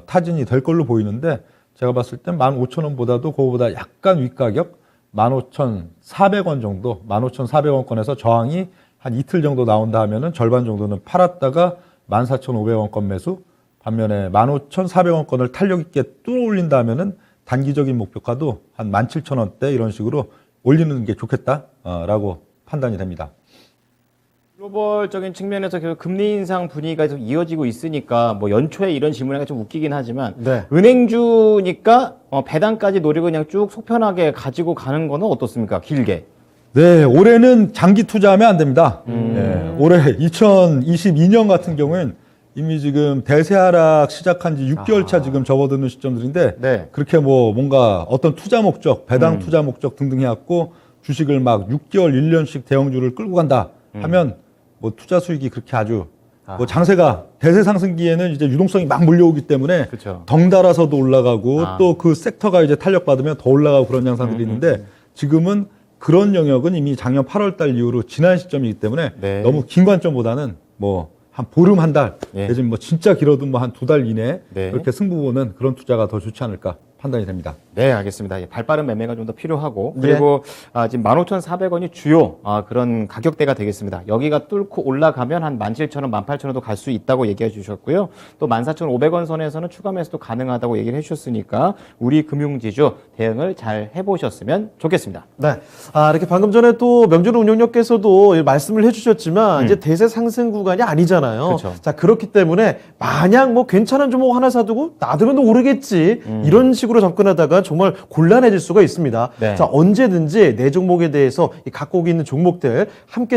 [SPEAKER 4] 타진이 될 걸로 보이는데 제가 봤을 땐 15,000원보다도 그거보다 약간 윗가격 15,400원 정도 15,400원권에서 저항이 한 이틀 정도 나온다 하면은 절반 정도는 팔았다가 14,500원권 매수 반면에 15,400원권을 탄력 있게 뚫어 올린다 하면은 단기적인 목표가도 한 17,000원대 이런 식으로 올리는 게 좋겠다라고 판단이 됩니다.
[SPEAKER 2] 글로벌적인 측면에서 계속 금리 인상 분위기가 계속 이어지고 있으니까 뭐 연초에 이런 질문이 좀 웃기긴 하지만
[SPEAKER 1] 네.
[SPEAKER 2] 은행주니까 배당까지 노리고 그냥 쭉 속편하게 가지고 가는 거는 어떻습니까? 길게.
[SPEAKER 4] 네, 올해는 장기 투자하면 안 됩니다. 네, 올해 2022년 같은 경우엔 이미 지금 대세 하락 시작한 지 6개월 차 지금 접어드는 시점들인데
[SPEAKER 2] 네.
[SPEAKER 4] 그렇게 뭐 뭔가 어떤 투자 목적, 배당 투자 목적 등등 해갖고 주식을 막 6개월, 1년씩 대형주를 끌고 간다 하면 뭐 투자 수익이 그렇게 아주 뭐 장세가 대세 상승기에는 이제 유동성이 막 몰려오기 때문에
[SPEAKER 2] 그쵸.
[SPEAKER 4] 덩달아서도 올라가고 또 그 섹터가 이제 탄력받으면 더 올라가고 그런 양상들이 있는데 지금은 그런 영역은 이미 작년 8월 달 이후로 지난 시점이기 때문에
[SPEAKER 2] 네.
[SPEAKER 4] 너무 긴 관점보다는 뭐 한 보름 한 달,
[SPEAKER 2] 예.
[SPEAKER 4] 내지는 뭐 진짜 길어도 뭐 한 두 달 이내
[SPEAKER 2] 네.
[SPEAKER 4] 그렇게 승부 보는 그런 투자가 더 좋지 않을까 판단이 됩니다.
[SPEAKER 2] 네, 알겠습니다. 예, 발빠른 매매가 좀 더 필요하고 그리고 지금 15,400원이 주요 그런 가격대가 되겠습니다. 여기가 뚫고 올라가면 한 17,000원, 18,000원도 갈 수 있다고 얘기해 주셨고요. 또 14,500원 선에서는 추가 매수도 가능하다고 얘기를 해주셨으니까 우리 금융지주 대응을 잘 해보셨으면 좋겠습니다.
[SPEAKER 1] 네. 이렇게 방금 전에 또 명준호 운용력께서도 말씀을 해주셨지만 이제 대세 상승 구간이 아니잖아요.
[SPEAKER 2] 그렇죠.
[SPEAKER 1] 자, 그렇기 때문에 마냥 뭐 괜찮은 종목 하나 사두고 놔두면 또 오르겠지. 이런 식으로 접근하다가 정말 곤란해질 수가 있습니다.
[SPEAKER 2] 네.
[SPEAKER 1] 자, 언제든지 내 종목에 대해서 이 갖고 있는 종목들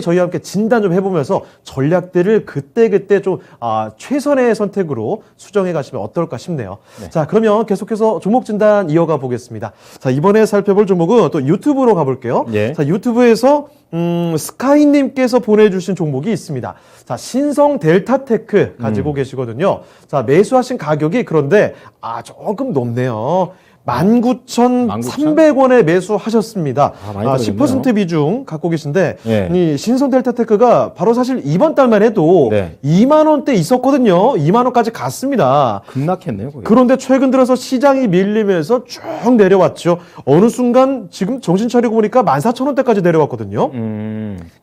[SPEAKER 1] 저희와 함께 진단 좀 해보면서 전략들을 그때그때 좀 최선의 선택으로 수정해 가시면 어떨까 싶네요. 자, 그러면 계속해서 종목 진단 이어가 보겠습니다. 자, 이번에 살펴볼 종목은 또 유튜브로 가볼게요.
[SPEAKER 2] 예.
[SPEAKER 1] 자, 유튜브에서 스카이님께서 보내주신 종목이 있습니다. 자, 신성 델타테크 가지고 계시거든요. 자, 매수하신 가격이 그런데 조금 높네요. 19,300원에 매수하셨습니다.
[SPEAKER 2] 많이
[SPEAKER 1] 10% 비중 갖고 계신데
[SPEAKER 2] 예.
[SPEAKER 1] 이 신성 델타테크가 바로 사실 이번 달만 해도
[SPEAKER 2] 네.
[SPEAKER 1] 2만 원대 있었거든요. 2만 원까지 갔습니다.
[SPEAKER 2] 급락했네요. 거기.
[SPEAKER 1] 그런데 최근 들어서 시장이 밀리면서 쭉 내려왔죠. 어느 순간 지금 정신 차리고 보니까 14,000원대까지 내려왔거든요.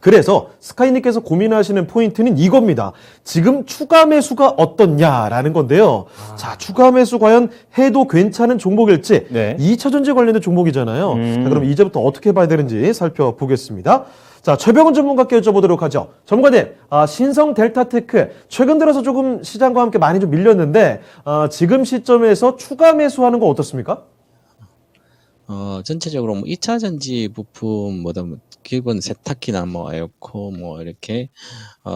[SPEAKER 1] 그래서 스카이님께서 고민하시는 포인트는 이겁니다. 지금 추가 매수가 어떻냐라는 건데요. 자, 추가 매수 과연 해도 괜찮은 종목일지
[SPEAKER 2] 네.
[SPEAKER 1] 2차전지 관련된 종목이잖아요. 자, 그럼 이제부터 어떻게 봐야 되는지 살펴보겠습니다. 자, 최병훈 전문가께 여쭤보도록 하죠. 전문가님, 신성 델타테크 최근 들어서 조금 시장과 함께 많이 좀 밀렸는데 지금 시점에서 추가 매수하는 거 어떻습니까?
[SPEAKER 3] 전체적으로 뭐 2차 전지 부품보다 뭐 기본 세탁기나 뭐 에어컨 뭐 이렇게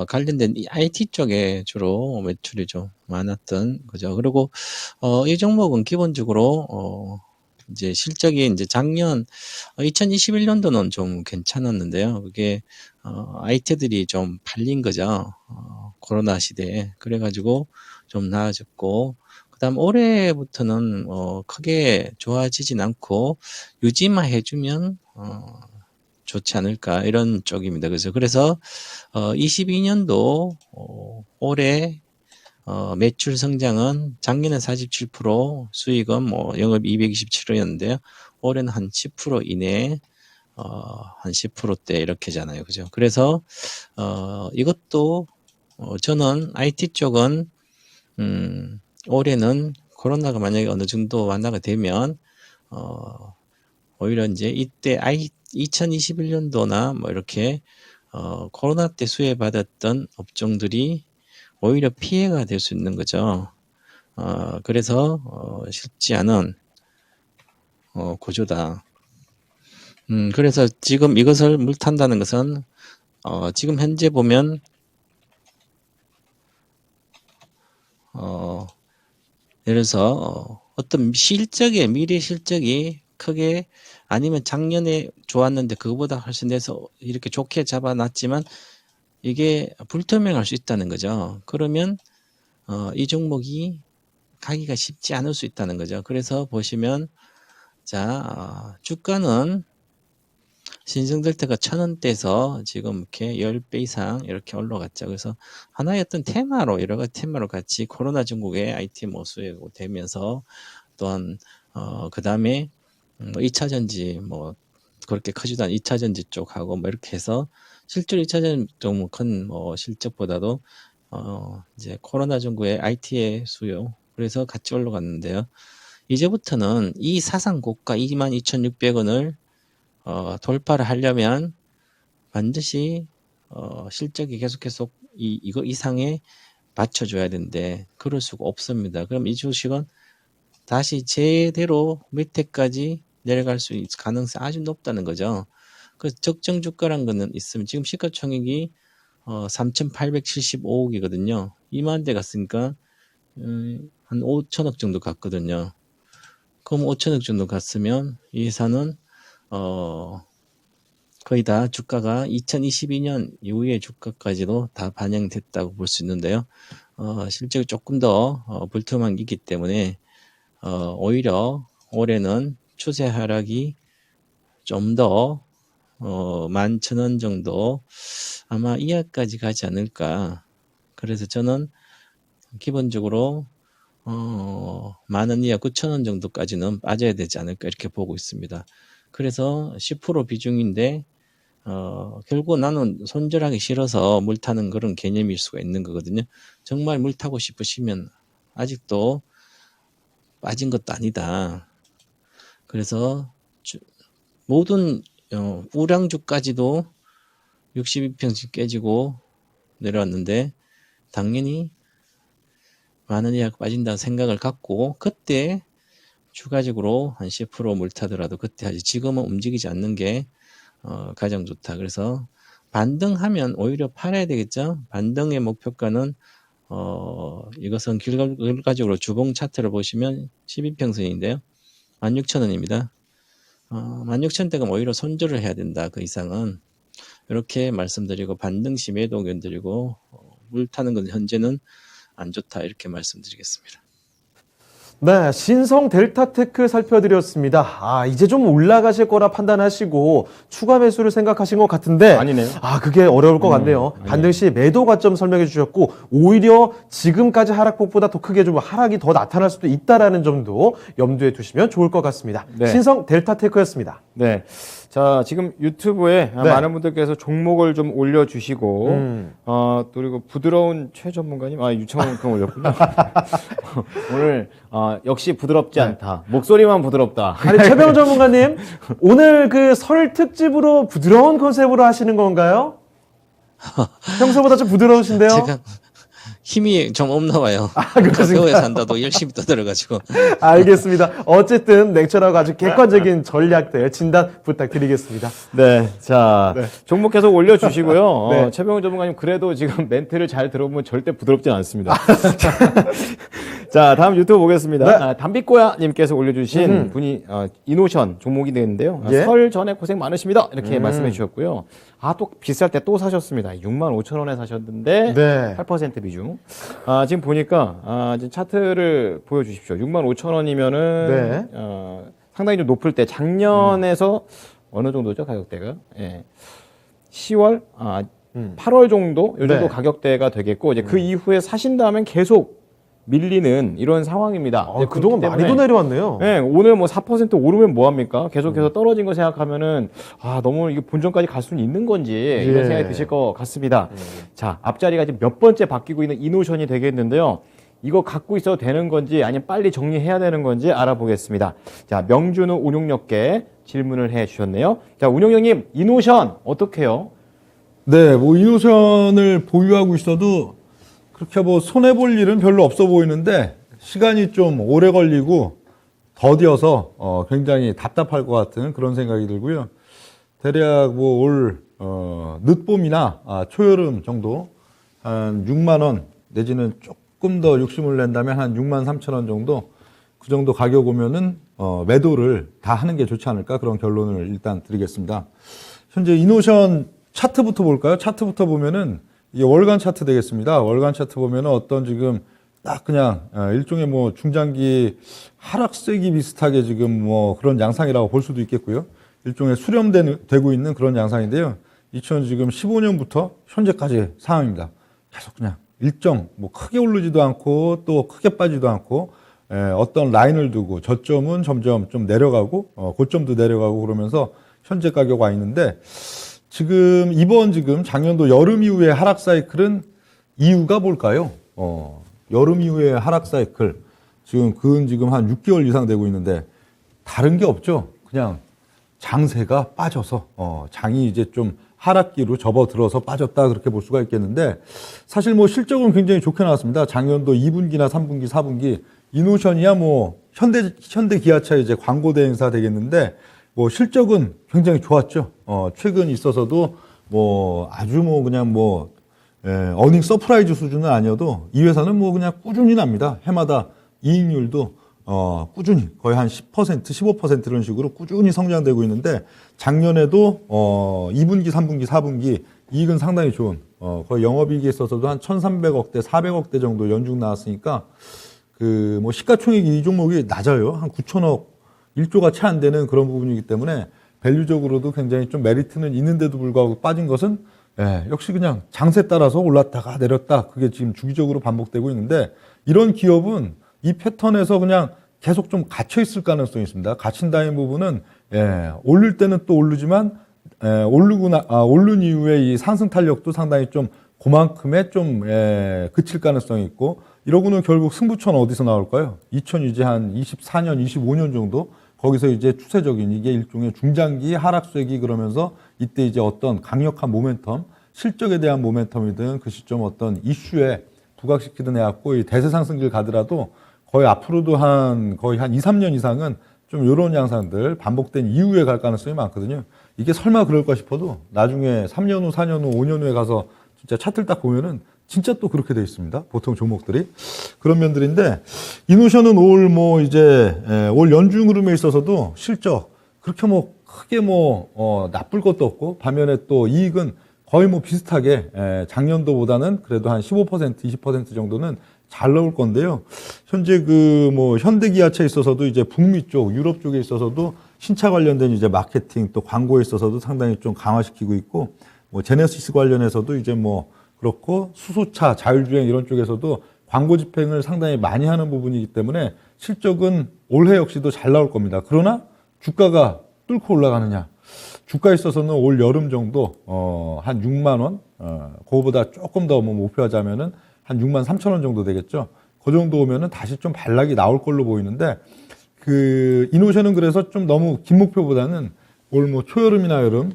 [SPEAKER 3] 관련된 이 IT 쪽에 주로 매출이 좀 많았던 거죠. 그리고 이 종목은 기본적으로 이제 실적이 이제 작년 2021년도는 좀 괜찮았는데요. 그게 IT들이 좀 팔린 거죠. 코로나 시대에. 그래가지고 좀 나아졌고 그다음 올해부터는 크게 좋아지진 않고 유지만 해주면 좋지 않을까 이런 쪽입니다. 그래서 22년도 올해 매출 성장은 작년에 47%, 수익은 뭐 영업 227원이었는데요. 올해는 한 10% 이내, 한 10%대 이렇게잖아요. 그죠? 그래서 이것도 저는 IT 쪽은 올해는 코로나가 만약에 어느 정도 완화가 되면 오히려 이제 이때 2021년도나 뭐 이렇게 코로나 때 수혜받았던 업종들이 오히려 피해가 될 수 있는 거죠. 그래서 쉽지 않은 구조다. 그래서 지금 이것을 물탄다는 것은 지금 현재 보면 예를 들어서 어떤 실적의 미래 실적이 크게 아니면 작년에 좋았는데 그거보다 훨씬 돼서 이렇게 좋게 잡아놨지만 이게 불투명할 수 있다는 거죠. 그러면 이 종목이 가기가 쉽지 않을 수 있다는 거죠. 그래서 보시면 자 주가는 신성델타가 1,000원대에서 지금 이렇게 10배 이상 이렇게 올라갔죠. 그래서 하나의 어떤 테마로 여러 가지 테마로 같이 코로나 중국의 IT 모수에 되면서 또한 그 다음에 2차 전지 뭐 그렇게 크지도 않은 2차 전지 쪽하고 뭐 이렇게 해서 실제로 2차 전지 좀 큰 실적보다도 이제 코로나 중국의 IT의 수요 그래서 같이 올라갔는데요. 이제부터는 이 사상 고가 22,600원을 돌파를 하려면 반드시 실적이 계속해서 이거 이상에 받쳐줘야 되는데 그럴 수가 없습니다. 그럼 이 주식은 다시 제대로 밑에까지 내려갈 수 있을 가능성이 아주 높다는 거죠. 그 적정 주가란 거는 있으면 지금 시가총액이 3,875억이거든요. 2만 대 갔으니까 한 5천억 정도 갔거든요. 그럼 5천억 정도 갔으면 이 회사는 거의 다 주가가 2022년 이후의 주가까지도 다 반영됐다고 볼 수 있는데요. 실제로 조금 더 불투명한 게 있기 때문에 오히려 올해는 추세 하락이 좀 더 11,000원 정도 아마 이하까지 가지 않을까. 그래서 저는 기본적으로 10,000원 이하 9,000원 정도까지는 빠져야 되지 않을까 이렇게 보고 있습니다. 그래서 10% 비중인데 결국 나는 손절하기 싫어서 물 타는 그런 개념일 수가 있는 거거든요. 정말 물 타고 싶으시면 아직도 빠진 것도 아니다. 그래서 모든 우량주까지도 62평씩 깨지고 내려왔는데 당연히 10,000원 이하 빠진다는 생각을 갖고 그때 추가적으로 한 10% 물타더라도 그때 하지 지금은 움직이지 않는 게 가장 좋다. 그래서 반등하면 오히려 팔아야 되겠죠. 반등의 목표가는 이것은 결과적으로 주봉 차트를 보시면 12평선인데요. 16,000원입니다. 16,000대가 오히려 손절을 해야 된다. 그 이상은 이렇게 말씀드리고 반등 시 매도 견드리고 물 타는 건 현재는 안 좋다 이렇게 말씀드리겠습니다.
[SPEAKER 1] 네, 신성 델타테크 살펴드렸습니다. 이제 좀 올라가실 거라 판단하시고 추가 매수를 생각하신 것 같은데
[SPEAKER 2] 아니네요.
[SPEAKER 1] 그게 어려울 것 같네요. 반등 시 매도 관점 설명해 주셨고 오히려 지금까지 하락폭보다 더 크게 좀 하락이 더 나타날 수도 있다라는 점도 염두에 두시면 좋을 것 같습니다.
[SPEAKER 2] 네.
[SPEAKER 1] 신성 델타테크였습니다.
[SPEAKER 2] 네. 자, 지금 유튜브에
[SPEAKER 1] 네.
[SPEAKER 2] 많은 분들께서 종목을 좀 올려주시고, 또 그리고 부드러운 최 전문가님, 유창훈 그 올렸구나. 오늘, 역시 부드럽지 않다. 목소리만 부드럽다.
[SPEAKER 1] 아니, 최병 전문가님, 오늘 그 설 특집으로 부드러운 컨셉으로 하시는 건가요? 평소보다 좀 부드러우신데요?
[SPEAKER 3] 제가 힘이 좀 없나 봐요.
[SPEAKER 1] 그렇습니까?
[SPEAKER 3] 배워야 산다도 열심히 떠들어가지고.
[SPEAKER 1] 알겠습니다. 어쨌든 냉철하고 아주 객관적인 전략들 진단 부탁드리겠습니다.
[SPEAKER 2] 네. 자, 종목 계속 올려주시고요.
[SPEAKER 1] 네.
[SPEAKER 2] 최병훈 전문가님, 그래도 지금 멘트를 잘 들어보면 절대 부드럽진 않습니다. 자, 다음 유튜브 보겠습니다. 담비꼬야님께서 올려주신 분이 이노션 종목이 되는데요.
[SPEAKER 1] 예.
[SPEAKER 2] 설 전에 고생 많으십니다. 이렇게 말씀해 주셨고요. 또 비쌀 때 또 사셨습니다. 65,000원에 사셨는데
[SPEAKER 1] 네.
[SPEAKER 2] 8% 비중. 지금 보니까 지금 차트를 보여주십시오. 65,000원이면은
[SPEAKER 1] 네.
[SPEAKER 2] 상당히 좀 높을 때 작년에서 어느 정도죠 가격대가? 예. 10월, 8월 정도 요 정도
[SPEAKER 1] 네.
[SPEAKER 2] 가격대가 되겠고 이제 그 이후에 사신다면 계속 밀리는 이런 상황입니다. 이제
[SPEAKER 1] 그동안
[SPEAKER 2] 그렇기
[SPEAKER 1] 많이도
[SPEAKER 2] 때문에
[SPEAKER 1] 내려왔네요.
[SPEAKER 2] 네, 오늘 뭐 4% 오르면 뭐합니까? 계속해서 떨어진 거 생각하면은, 너무 이게 본전까지 갈 수는 있는 건지, 이런
[SPEAKER 1] 예.
[SPEAKER 2] 생각이 드실 것 같습니다. 자, 앞자리가 지금 몇 번째 바뀌고 있는 이노션이 되겠는데요. 이거 갖고 있어도 되는 건지, 아니면 빨리 정리해야 되는 건지 알아보겠습니다. 자, 명준우 운용력계 질문을 해 주셨네요. 자, 운용력님, 이노션, 어떻게요?
[SPEAKER 4] 네, 뭐 이노션을 보유하고 있어도 그렇게 뭐 손해볼 일은 별로 없어 보이는데 시간이 좀 오래 걸리고 더디어서 굉장히 답답할 것 같은 그런 생각이 들고요. 대략 뭐 올 늦봄이나 초여름 정도 한 6만 원 내지는 조금 더 욕심을 낸다면 한 6만 3천 원 정도 그 정도 가격 오면은 매도를 다 하는 게 좋지 않을까 그런 결론을 일단 드리겠습니다. 현재 이노션 차트부터 볼까요? 차트부터 보면은 이게 월간 차트 되겠습니다. 월간 차트 보면은 어떤 지금 딱 그냥 일종의 뭐 중장기 하락세기 비슷하게 지금 뭐 그런 양상이라고 볼 수도 있겠고요. 일종의 수렴되고 있는 그런 양상인데요. 2015년부터 현재까지 상황입니다. 계속 그냥 일정 뭐 크게 오르지도 않고 또 크게 빠지도 않고 어떤 라인을 두고 저점은 점점 좀 내려가고 고점도 내려가고 그러면서 현재 가격 와 있는데 지금 지금 작년도 여름 이후의 하락 사이클은 이유가 뭘까요? 여름 이후의 하락 사이클 지금 한 6개월 이상 되고 있는데 다른 게 없죠. 그냥 장세가 빠져서 장이 이제 좀 하락기로 접어들어서 빠졌다 그렇게 볼 수가 있겠는데 사실 뭐 실적은 굉장히 좋게 나왔습니다. 작년도 2분기나 3분기, 4분기 이노션이야 뭐 현대 기아차 이제 광고 대행사 되겠는데 뭐 실적은 굉장히 좋았죠. 최근 있어서도 뭐 아주 뭐 그냥 뭐 어닝 서프라이즈 수준은 아니어도 이 회사는 뭐 그냥 꾸준히 납니다. 해마다 이익률도 꾸준히 거의 한 10%, 15% 이런 식으로 꾸준히 성장되고 있는데 작년에도 2분기, 3분기, 4분기 이익은 상당히 좋은 거의 영업이익에 있어서도 한 1,300억대, 400억대 정도 연중 나왔으니까 그 뭐 시가총액이 이 종목이 낮아요. 한 9천억 1조가 채 안 되는 그런 부분이기 때문에 밸류적으로도 굉장히 좀 메리트는 있는데도 불구하고 빠진 것은 역시 그냥 장세 따라서 올랐다가 내렸다. 그게 지금 주기적으로 반복되고 있는데 이런 기업은 이 패턴에서 그냥 계속 좀 갇혀 있을 가능성이 있습니다. 갇힌다는 부분은 올릴 때는 또 오르지만 오른 이후에 이 상승 탄력도 상당히 좀 그만큼의 좀 그칠 가능성이 있고 이러고는 결국 승부처는 어디서 나올까요? 2024년, 25년 정도 거기서 이제 추세적인 이게 일종의 중장기 하락세기 그러면서 이때 이제 어떤 강력한 모멘텀, 실적에 대한 모멘텀이든 그 시점 어떤 이슈에 부각시키든 해갖고 이 대세 상승길 가더라도 거의 앞으로도 거의 한 2, 3년 이상은 좀 이런 양상들 반복된 이후에 갈 가능성이 많거든요. 이게 설마 그럴까 싶어도 나중에 3년 후, 4년 후, 5년 후에 가서 진짜 차트를 딱 보면은 진짜 또 그렇게 돼 있습니다. 보통 종목들이. 그런 면들인데, 이노션은 올 연중 흐름에 있어서도 실적, 그렇게 크게 나쁠 것도 없고, 반면에 또 이익은 거의 비슷하게, 작년도보다는 그래도 한 15%, 20% 정도는 잘 나올 건데요. 현재 현대기아차에 있어서도 이제 북미 쪽, 유럽 쪽에 있어서도 신차 관련된 이제 마케팅 또 광고에 있어서도 상당히 좀 강화시키고 있고, 제네시스 관련해서도 이제 그렇고 수소차, 자율주행 이런 쪽에서도 광고 집행을 상당히 많이 하는 부분이기 때문에 실적은 올해 역시도 잘 나올 겁니다. 그러나 주가가 뚫고 올라가느냐? 주가에 있어서는 올 여름 정도 한 6만 원, 그거보다 조금 더 목표하자면은 한 6만 3천 원 정도 되겠죠. 그 정도 오면은 다시 좀 반락이 나올 걸로 보이는데 이노션은 그래서 좀 너무 긴 목표보다는 올 초여름이나 여름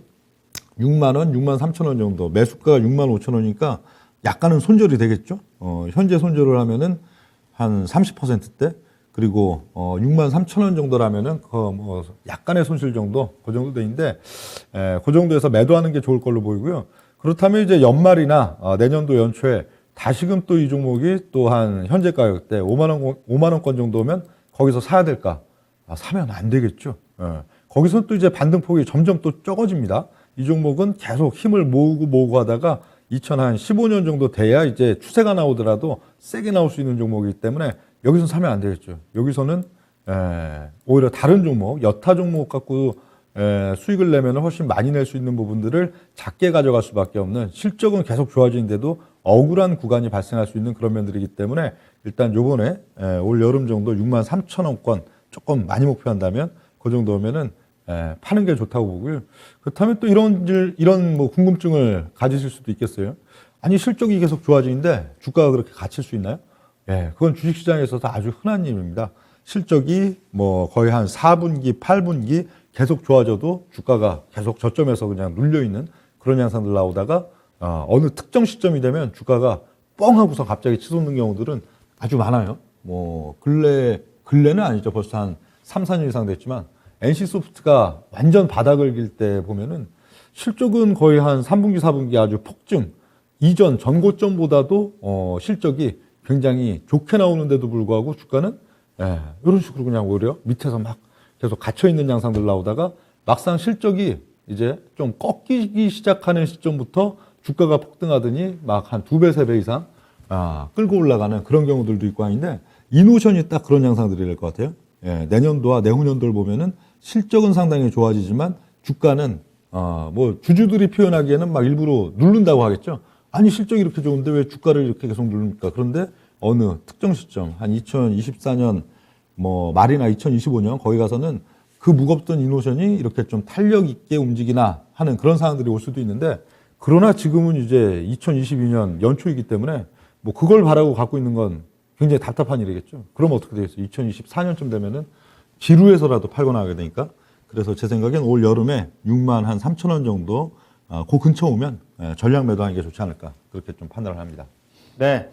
[SPEAKER 4] 6만 원, 6만 3천 원 정도, 매수가가 6만 5천 원이니까 약간은 손절이 되겠죠. 현재 손절을 하면은 한 30%대, 그리고 6만 3천 원 정도라면은 약간의 손실 정도, 그 정도 되는데, 그 정도에서 매도하는 게 좋을 걸로 보이고요. 그렇다면 이제 연말이나 내년도 연초에 다시금 또 이 종목이 또 한 현재 가격대 5만 원권 정도면 거기서 사야 될까? 사면 안 되겠죠. 거기서 또 이제 반등폭이 점점 또 적어집니다. 이 종목은 계속 힘을 모으고 하다가 2015년 정도 돼야 이제 추세가 나오더라도 세게 나올 수 있는 종목이기 때문에 여기서 사면 안 되겠죠. 여기서는 오히려 다른 종목, 여타 종목 갖고 수익을 내면 훨씬 많이 낼 수 있는 부분들을 작게 가져갈 수밖에 없는, 실적은 계속 좋아지는데도 억울한 구간이 발생할 수 있는 그런 면들이기 때문에 일단 요번에 올 여름 정도 6만 3천 원권 조금 많이 목표한다면 그 정도면은 파는 게 좋다고 보고요. 그렇다면 또 이런 궁금증을 가지실 수도 있겠어요. 아니, 실적이 계속 좋아지는데 주가가 그렇게 갇힐 수 있나요? 그건 주식시장에서도 아주 흔한 일입니다. 실적이 거의 한 4분기, 8분기 계속 좋아져도 주가가 계속 저점에서 그냥 눌려있는 그런 양상들 나오다가 어느 특정 시점이 되면 주가가 뻥 하고서 갑자기 치솟는 경우들은 아주 많아요. 근래는 아니죠. 벌써 한 3, 4년 이상 됐지만 NC소프트가 완전 바닥을 길 때 보면은 실적은 거의 한 3분기, 4분기 아주 폭증, 이전 전고점보다도 실적이 굉장히 좋게 나오는데도 불구하고 주가는 이런 식으로 그냥 오히려 밑에서 막 계속 갇혀있는 양상들 나오다가 막상 실적이 이제 좀 꺾이기 시작하는 시점부터 주가가 폭등하더니 막 한 2배, 3배 이상 끌고 올라가는 그런 경우들도 있고 아닌데, 이노션이 딱 그런 양상들이 될 것 같아요. 내년도와 내후년도를 보면은 실적은 상당히 좋아지지만 주가는 주주들이 표현하기에는 막 일부러 누른다고 하겠죠. 아니, 실적이 이렇게 좋은데 왜 주가를 이렇게 계속 누릅니까? 그런데 어느 특정 시점, 한 2024년 말이나 2025년 거기 가서는 그 무겁던 이노션이 이렇게 좀 탄력 있게 움직이나 하는 그런 상황들이 올 수도 있는데, 그러나 지금은 이제 2022년 연초이기 때문에 그걸 바라고 갖고 있는 건 굉장히 답답한 일이겠죠. 그럼 어떻게 되겠어요? 2024년쯤 되면은 지루해서라도 팔고 나가게 되니까. 그래서 제 생각엔 올 여름에 6만 한 3천 원 정도 그 근처 오면 전략 매도하는 게 좋지 않을까, 그렇게 좀 판단을 합니다.
[SPEAKER 2] 네.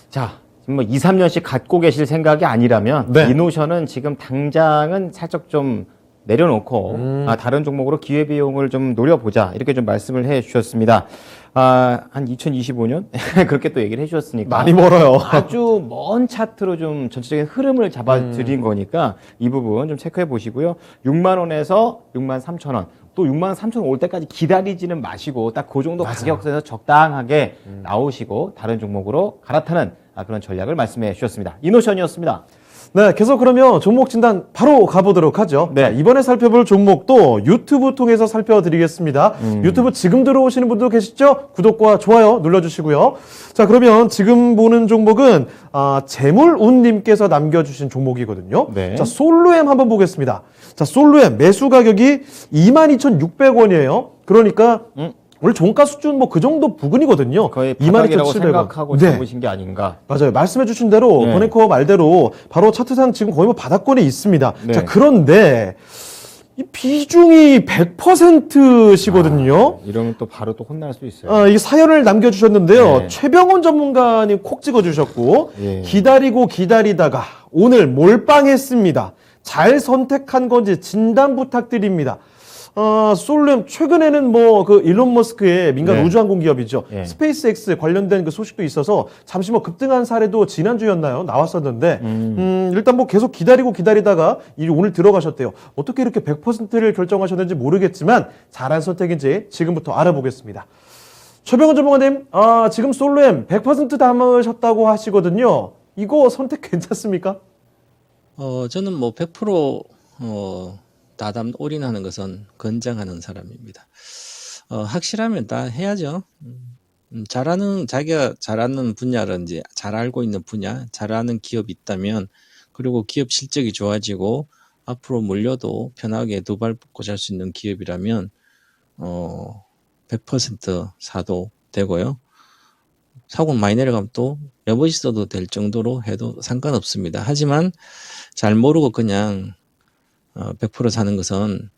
[SPEAKER 2] 자, 지금 2, 3년씩 갖고 계실 생각이 아니라면 이노션은 지금 당장은 살짝 좀 내려놓고 다른 종목으로 기회비용을 좀 노려보자, 이렇게 좀 말씀을 해 주셨습니다. 한 2025년 그렇게 또 얘기를 해 주셨으니까
[SPEAKER 1] 많이 멀어요.
[SPEAKER 2] 아주 먼 차트로 좀 전체적인 흐름을 잡아드린 거니까 이 부분 좀 체크해 보시고요. 6만 원에서 6만 3천 원, 또 6만 3천 원 올 때까지 기다리지는 마시고 딱 그 정도 가격대에서 적당하게 나오시고 다른 종목으로 갈아타는 그런 전략을 말씀해 주셨습니다. 이노션이었습니다.
[SPEAKER 1] 네, 계속 그러면 종목 진단 바로 가보도록 하죠.
[SPEAKER 2] 네.
[SPEAKER 1] 자, 이번에 살펴볼 종목도 유튜브 통해서 살펴드리겠습니다. 유튜브 지금 들어오시는 분도 계시죠? 구독과 좋아요 눌러주시고요. 자, 그러면 지금 보는 종목은 재물운님께서 남겨주신 종목이거든요.
[SPEAKER 2] 네.
[SPEAKER 1] 자, 솔루엠 한번 보겠습니다. 자, 솔루엠 매수 가격이 22,600원이에요. 그러니까 원래 종가 수준 뭐 그 정도 부근이거든요.
[SPEAKER 2] 거의 바닥이라고
[SPEAKER 1] 22,700원.
[SPEAKER 2] 생각하고
[SPEAKER 1] 네.
[SPEAKER 2] 잡으신 게 아닌가.
[SPEAKER 1] 맞아요. 말씀해주신 대로
[SPEAKER 2] 네.
[SPEAKER 1] 버네커 말대로 바로 차트상 지금 거의 뭐 바닥권에 있습니다.
[SPEAKER 2] 네.
[SPEAKER 1] 자, 그런데 이 비중이 100%시거든요.
[SPEAKER 2] 이러면 또 바로 또 혼날 수 있어요.
[SPEAKER 1] 이 사연을 남겨주셨는데요.
[SPEAKER 2] 네.
[SPEAKER 1] 최병훈 전문가님 콕 찍어주셨고
[SPEAKER 2] 예.
[SPEAKER 1] 기다리고 기다리다가 오늘 몰빵했습니다. 잘 선택한 건지 진단 부탁드립니다. 솔렘 최근에는 뭐 그 일론 머스크의 민간
[SPEAKER 2] 네.
[SPEAKER 1] 우주항공 기업이죠.
[SPEAKER 2] 예.
[SPEAKER 1] 스페이스X 관련된 그 소식도 있어서 잠시 뭐 급등한 사례도 지난주였나요? 나왔었는데 일단 뭐 계속 기다리고 기다리다가 오늘 들어가셨대요. 어떻게 이렇게 100%를 결정하셨는지 모르겠지만 잘한 선택인지 지금부터 알아보겠습니다. 최병헌 전문가님, 지금 솔렘 100% 담으셨다고 하시거든요. 이거 선택 괜찮습니까?
[SPEAKER 3] 저는 뭐 100% 다담 올인하는 것은 권장하는 사람입니다. 확실하면 다 해야죠. 자기가 잘하는 분야라든지 잘 알고 있는 분야, 잘하는 기업이 있다면, 그리고 기업 실적이 좋아지고 앞으로 물려도 편하게 두 발 뻗고 잘 수 있는 기업이라면 100% 사도 되고요. 사고는 많이 내려가면 또 몇 번 있어도 될 정도로 해도 상관없습니다. 하지만 잘 모르고 그냥 100% 사는 것은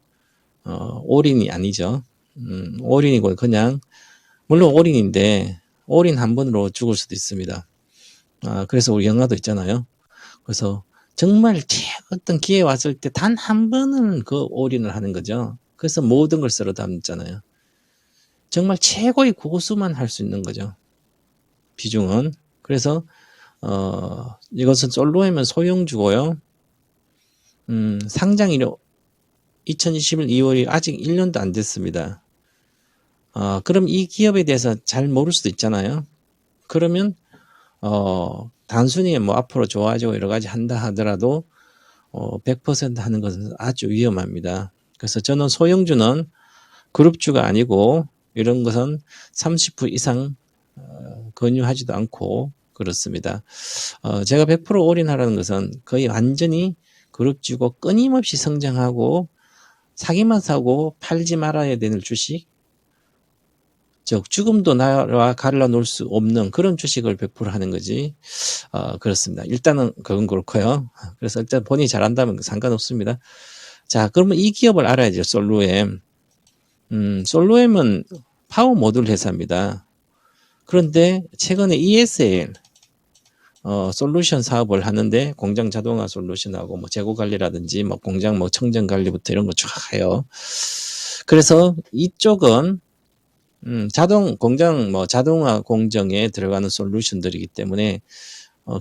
[SPEAKER 3] 올인이 아니죠. 올인이고 그냥 물론 올인인데 올인 한 번으로 죽을 수도 있습니다. 그래서 우리 영화도 있잖아요. 그래서 정말 어떤 기회 왔을 때 단 한 번은 그 올인을 하는 거죠. 그래서 모든 걸 쓸어 담잖아요. 정말 최고의 고수만 할 수 있는 거죠. 비중은. 그래서 이것은 솔로엠은 소형주고요. 상장일이 2021 2월이 아직 1년도 안 됐습니다. 그럼 이 기업에 대해서 잘 모를 수도 있잖아요. 그러면 단순히 뭐 앞으로 좋아지고 여러 가지 한다 하더라도 100% 하는 것은 아주 위험합니다. 그래서 저는 소형주는 그룹주가 아니고 이런 것은 30% 이상 권유하지도 않고 그렇습니다. 제가 100% 올인하라는 것은 거의 완전히 그룹주고 끊임없이 성장하고 사기만 사고 팔지 말아야 되는 주식, 즉 죽음도 나와 가르러 놓을 수 없는 그런 주식을 100% 하는 거지. 그렇습니다. 일단은 그건 그렇고요. 그래서 일단 본인이 잘한다면 상관없습니다. 자, 그러면 이 기업을 알아야죠. 솔루엠. 솔루엠은 파워 모듈 회사입니다. 그런데 최근에 ESL 솔루션 사업을 하는데 공장 자동화 솔루션하고 뭐 재고 관리라든지 뭐 공장 뭐 청정 관리부터 이런 거 쫙 해요. 그래서 이쪽은 공장 뭐 자동화 공정에 들어가는 솔루션들이기 때문에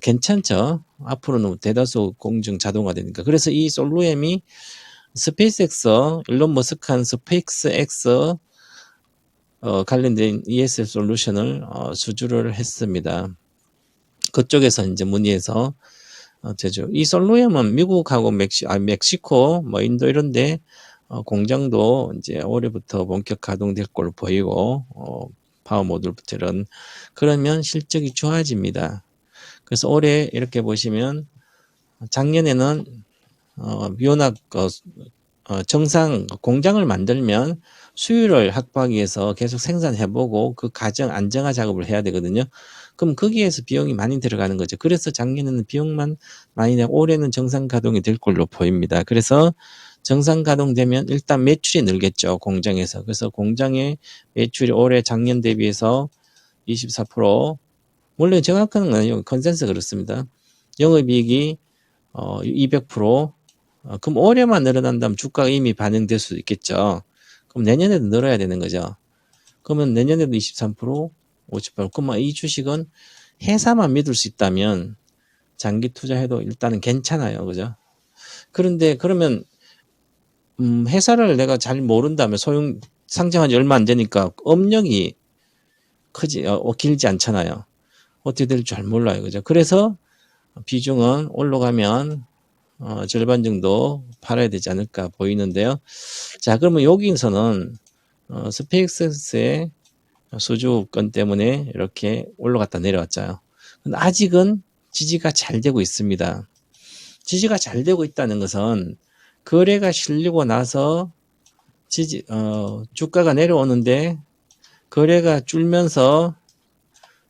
[SPEAKER 3] 괜찮죠. 앞으로는 대다수 공정 자동화되니까. 그래서 이 솔루엠이 스페이스X 일론 머스크한 스페이스X 관련된 ESL 솔루션을 수주를 했습니다. 그쪽에서 이제 문의해서 제조. 이 솔루엠은 미국하고 멕시코, 뭐 인도 이런데 공장도 이제 올해부터 본격 가동될 걸로 보이고 파워 모듈부터 이런 그러면 실적이 좋아집니다. 그래서 올해 이렇게 보시면 작년에는 워낙 정상 공장을 만들면 수율을 확보하기 위해서 계속 생산해보고 그 과정 안정화 작업을 해야 되거든요. 그럼 거기에서 비용이 많이 들어가는 거죠. 그래서 작년에는 비용만 많이 내고 올해는 정상 가동이 될 걸로 보입니다. 그래서 정상 가동되면 일단 매출이 늘겠죠. 공장에서. 그래서 공장의 매출이 올해 작년 대비해서 24% 물론 정확한 건 아니고 컨센서스 그렇습니다. 영업이익이 200% 그럼 올해만 늘어난다면 주가가 이미 반영될 수도 있겠죠. 그럼 내년에도 늘어야 되는 거죠. 그러면 내년에도 23%, 50%. 그러면 이 주식은 회사만 믿을 수 있다면 장기 투자해도 일단은 괜찮아요. 그죠? 그런데 그러면 회사를 내가 잘 모른다면 상장한 지 얼마 안 되니까 업력이 길지 않잖아요. 어떻게 될 줄 잘 몰라요. 그죠? 그래서 비중은 올라가면 절반 정도 팔아야 되지 않을까 보이는데요. 자, 그러면 여기서는 스페이스X의 수주권 때문에 이렇게 올라갔다 내려왔잖아요. 근데 아직은 지지가 잘 되고 있습니다. 지지가 잘 되고 있다는 것은 거래가 실리고 나서 주가가 내려오는데 거래가 줄면서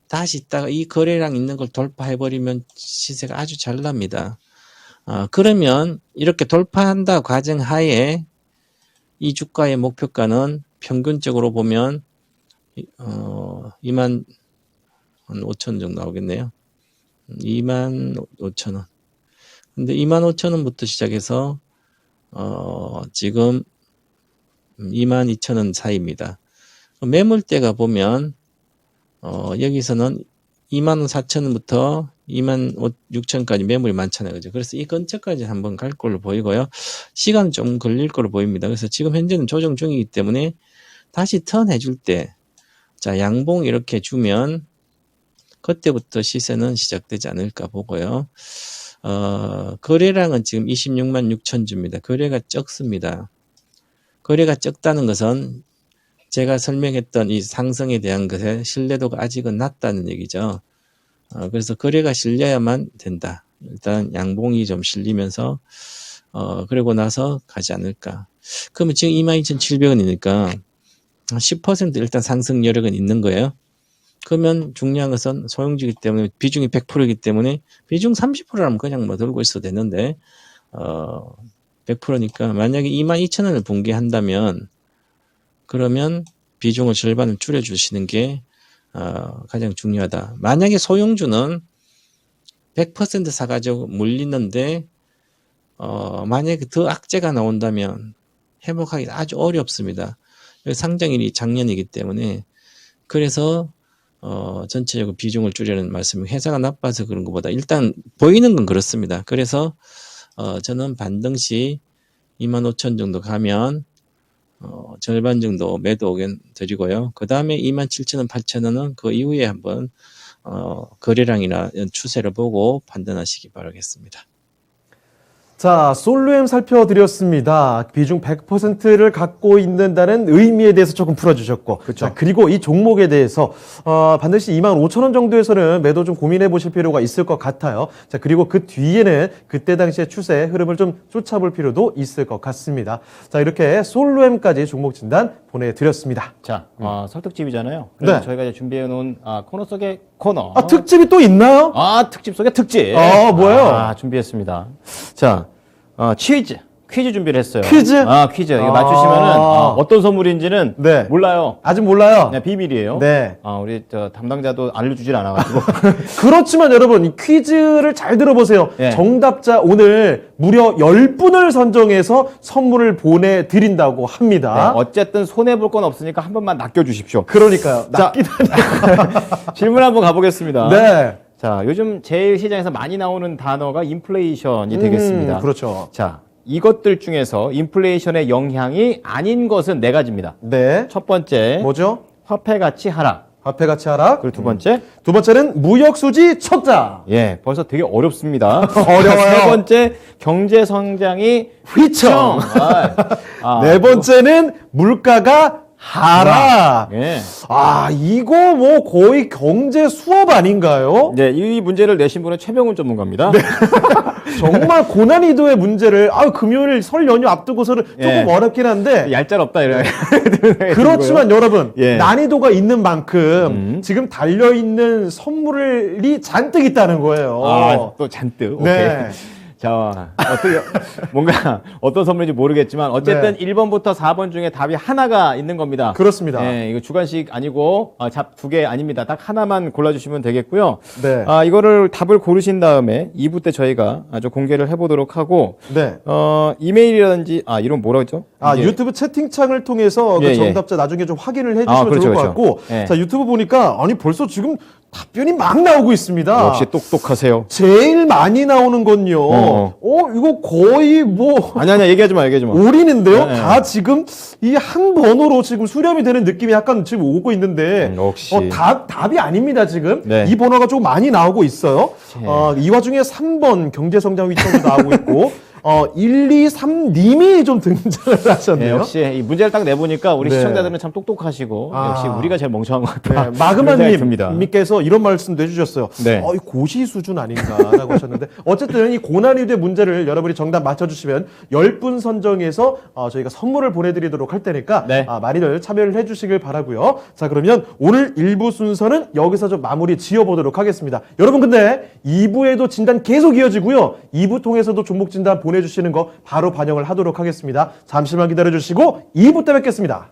[SPEAKER 3] 다시 있다가 이 거래량 있는 걸 돌파해버리면 시세가 아주 잘 납니다. 그러면 이렇게 돌파한다 과정하에 이 주가의 목표가는 평균적으로 보면 2만 5천 정도 나오겠네요. 2만 5천 원. 근데 2만 5천 원부터 시작해서 지금 2만 2천 원 사이입니다. 매물대가 보면 여기서는 2만 4천 원부터 2만 6천까지 매물이 많잖아요. 그죠? 그래서 이 근처까지 한번 갈 걸로 보이고요. 시간 좀 걸릴 걸로 보입니다. 그래서 지금 현재는 조정 중이기 때문에 다시 턴 해줄 때, 자, 양봉 이렇게 주면 그때부터 시세는 시작되지 않을까 보고요. 거래량은 지금 26만 6천 주입니다. 거래가 적습니다. 거래가 적다는 것은 제가 설명했던 이 상승에 대한 것의 신뢰도가 아직은 낮다는 얘기죠. 그래서 거래가 실려야만 된다. 일단 양봉이 좀 실리면서 그러고 나서 가지 않을까. 그러면 지금 22,700원이니까 10% 일단 상승 여력은 있는 거예요. 그러면 중요한 것은 소형주기 때문에 비중이 100%이기 때문에 비중 30%라면 그냥 뭐 들고 있어도 되는데 100%니까 만약에 22,000원을 붕괴한다면 그러면 비중을 절반을 줄여주시는 게 가장 중요하다. 만약에 소형주는 100% 사가지고 물리는데 만약에 더 악재가 나온다면 회복하기 아주 어렵습니다. 상장일이 작년이기 때문에 그래서 전체적으로 비중을 줄이는 말씀이 회사가 나빠서 그런 것보다 일단 보이는 건 그렇습니다. 그래서 저는 반등시 25,000 정도 가면 절반 정도 매도 의견 드리고요. 그 다음에 27,000원, 8,000원은 그 이후에 한번 거래량이나 추세를 보고 판단하시기 바라겠습니다.
[SPEAKER 1] 자, 솔루엠 살펴드렸습니다. 비중 100%를 갖고 있는다는 의미에 대해서 조금 풀어주셨고. 자, 그리고 이 종목에 대해서, 반드시 25,000원 정도에서는 매도 좀 고민해 보실 필요가 있을 것 같아요. 자, 그리고 그 뒤에는 그때 당시의 추세 흐름을 좀 쫓아볼 필요도 있을 것 같습니다. 자, 이렇게 솔루엠까지 종목 진단 보내드렸습니다.
[SPEAKER 2] 자, 설특집이잖아요. 그래서
[SPEAKER 1] 네.
[SPEAKER 2] 저희가 이제 준비해놓은 코너 속의 코너.
[SPEAKER 1] 특집이 또 있나요?
[SPEAKER 2] 특집 속의 특집.
[SPEAKER 1] 뭐예요?
[SPEAKER 2] 준비했습니다. 자, 퀴즈 준비를 했어요.
[SPEAKER 1] 퀴즈?
[SPEAKER 2] 퀴즈. 이거 맞추시면은 어떤 선물인지는
[SPEAKER 1] 네.
[SPEAKER 2] 몰라요.
[SPEAKER 1] 아직 몰라요.
[SPEAKER 2] 네, 비밀이에요.
[SPEAKER 1] 네.
[SPEAKER 2] 우리 담당자도 알려주질 않아가지고.
[SPEAKER 1] 그렇지만 여러분, 이 퀴즈를 잘 들어보세요.
[SPEAKER 2] 예.
[SPEAKER 1] 정답자 오늘 무려 10분을 선정해서 선물을 보내드린다고
[SPEAKER 2] 네,
[SPEAKER 1] 합니다.
[SPEAKER 2] 어쨌든 손해볼 건 없으니까 한 번만 낚여주십시오.
[SPEAKER 1] 그러니까요.
[SPEAKER 2] 자, 질문 한번 가보겠습니다.
[SPEAKER 1] 네.
[SPEAKER 2] 자, 요즘 제일 시장에서 많이 나오는 단어가 인플레이션이 되겠습니다.
[SPEAKER 1] 그렇죠.
[SPEAKER 2] 자, 이것들 중에서 인플레이션의 영향이 아닌 것은 네 가지입니다.
[SPEAKER 1] 네.
[SPEAKER 2] 첫 번째,
[SPEAKER 1] 뭐죠?
[SPEAKER 2] 화폐 가치 하락.
[SPEAKER 1] 화폐 가치 하락.
[SPEAKER 2] 그리고 두 번째,
[SPEAKER 1] 두 번째는 무역 수지 척자.
[SPEAKER 2] 예, 벌써 되게 어렵습니다.
[SPEAKER 1] 어려워요.
[SPEAKER 2] 세 번째, 경제 성장이
[SPEAKER 1] 휘청. 네
[SPEAKER 2] 뭐,
[SPEAKER 1] 번째는 물가가 하락.
[SPEAKER 2] 예.
[SPEAKER 1] 이거 뭐 거의 경제 수업 아닌가요?
[SPEAKER 2] 네, 이 문제를 내신 분은 최병훈 전문가입니다.
[SPEAKER 1] 정말 고난이도의 문제를 금요일 설 연휴 앞두고서는 조금
[SPEAKER 2] 예.
[SPEAKER 1] 어렵긴 한데
[SPEAKER 2] 얄짤없다 이래.
[SPEAKER 1] 그렇지만 여러분
[SPEAKER 2] 예.
[SPEAKER 1] 난이도가 있는 만큼 지금 달려있는 선물이 잔뜩 있다는 거예요.
[SPEAKER 2] 또 잔뜩.
[SPEAKER 1] 네.
[SPEAKER 2] 오케이. 자, 어떻게, 뭔가 어떤 선물인지 모르겠지만, 어쨌든
[SPEAKER 1] 네.
[SPEAKER 2] 1번부터 4번 중에 답이 하나가 있는 겁니다.
[SPEAKER 1] 그렇습니다.
[SPEAKER 2] 네, 이거 주관식 아니고, 잡 두 개 아닙니다. 딱 하나만 골라주시면 되겠고요.
[SPEAKER 1] 네.
[SPEAKER 2] 이거를 답을 고르신 다음에 2부 때 저희가 아주 공개를 해보도록 하고,
[SPEAKER 1] 네.
[SPEAKER 2] 이메일이라든지, 이런 뭐라 그랬죠? 이게
[SPEAKER 1] 유튜브 채팅창을 통해서
[SPEAKER 2] 예,
[SPEAKER 1] 그
[SPEAKER 2] 예.
[SPEAKER 1] 정답자 나중에 좀 확인을 해주시면
[SPEAKER 2] 그렇죠,
[SPEAKER 1] 좋을 것
[SPEAKER 2] 그렇죠.
[SPEAKER 1] 같고
[SPEAKER 2] 예.
[SPEAKER 1] 자, 유튜브 보니까 벌써 지금 답변이 막 나오고 있습니다.
[SPEAKER 2] 역시 똑똑하세요.
[SPEAKER 1] 제일 많이 나오는 건요. 이거 거의 뭐
[SPEAKER 2] 아니야, 얘기하지 마.
[SPEAKER 1] 올인인데요.
[SPEAKER 2] 네.
[SPEAKER 1] 다 지금 이 한 번호로 지금 수렴이 되는 느낌이 약간 지금 오고 있는데
[SPEAKER 2] 역시.
[SPEAKER 1] 답이 아닙니다. 지금
[SPEAKER 2] 네.
[SPEAKER 1] 이 번호가 조금 많이 나오고 있어요.
[SPEAKER 2] 네.
[SPEAKER 1] 이 와중에 3번 경제성장 위점도 나오고 있고 1, 2, 3님이 좀 등장을
[SPEAKER 2] 네,
[SPEAKER 1] 하셨네요.
[SPEAKER 2] 역시 이 문제를 딱 내보니까 우리
[SPEAKER 1] 네.
[SPEAKER 2] 시청자들은 참 똑똑하시고
[SPEAKER 1] 아.
[SPEAKER 2] 역시 우리가 제일 멍청한 것 같다.
[SPEAKER 1] 네,
[SPEAKER 2] 그런 생각이 듭니다.
[SPEAKER 1] 마그마님께서 이런 말씀도 해주셨어요.
[SPEAKER 2] 네.
[SPEAKER 1] 이 고시 수준 아닌가라고 하셨는데 어쨌든 이 고난이도의 문제를 여러분이 정답 맞춰주시면 10분 선정해서 저희가 선물을 보내드리도록 할 테니까
[SPEAKER 2] 네.
[SPEAKER 1] 많이들 참여를 해주시길 바라고요. 자, 그러면 오늘 1부 순서는 여기서 좀 마무리 지어보도록 하겠습니다. 여러분 근데 2부에도 진단 계속 이어지고요. 2부 통해서도 종목 진단 보내주시는 거 바로 반영을 하도록 하겠습니다. 잠시만 기다려주시고 2부 때 뵙겠습니다.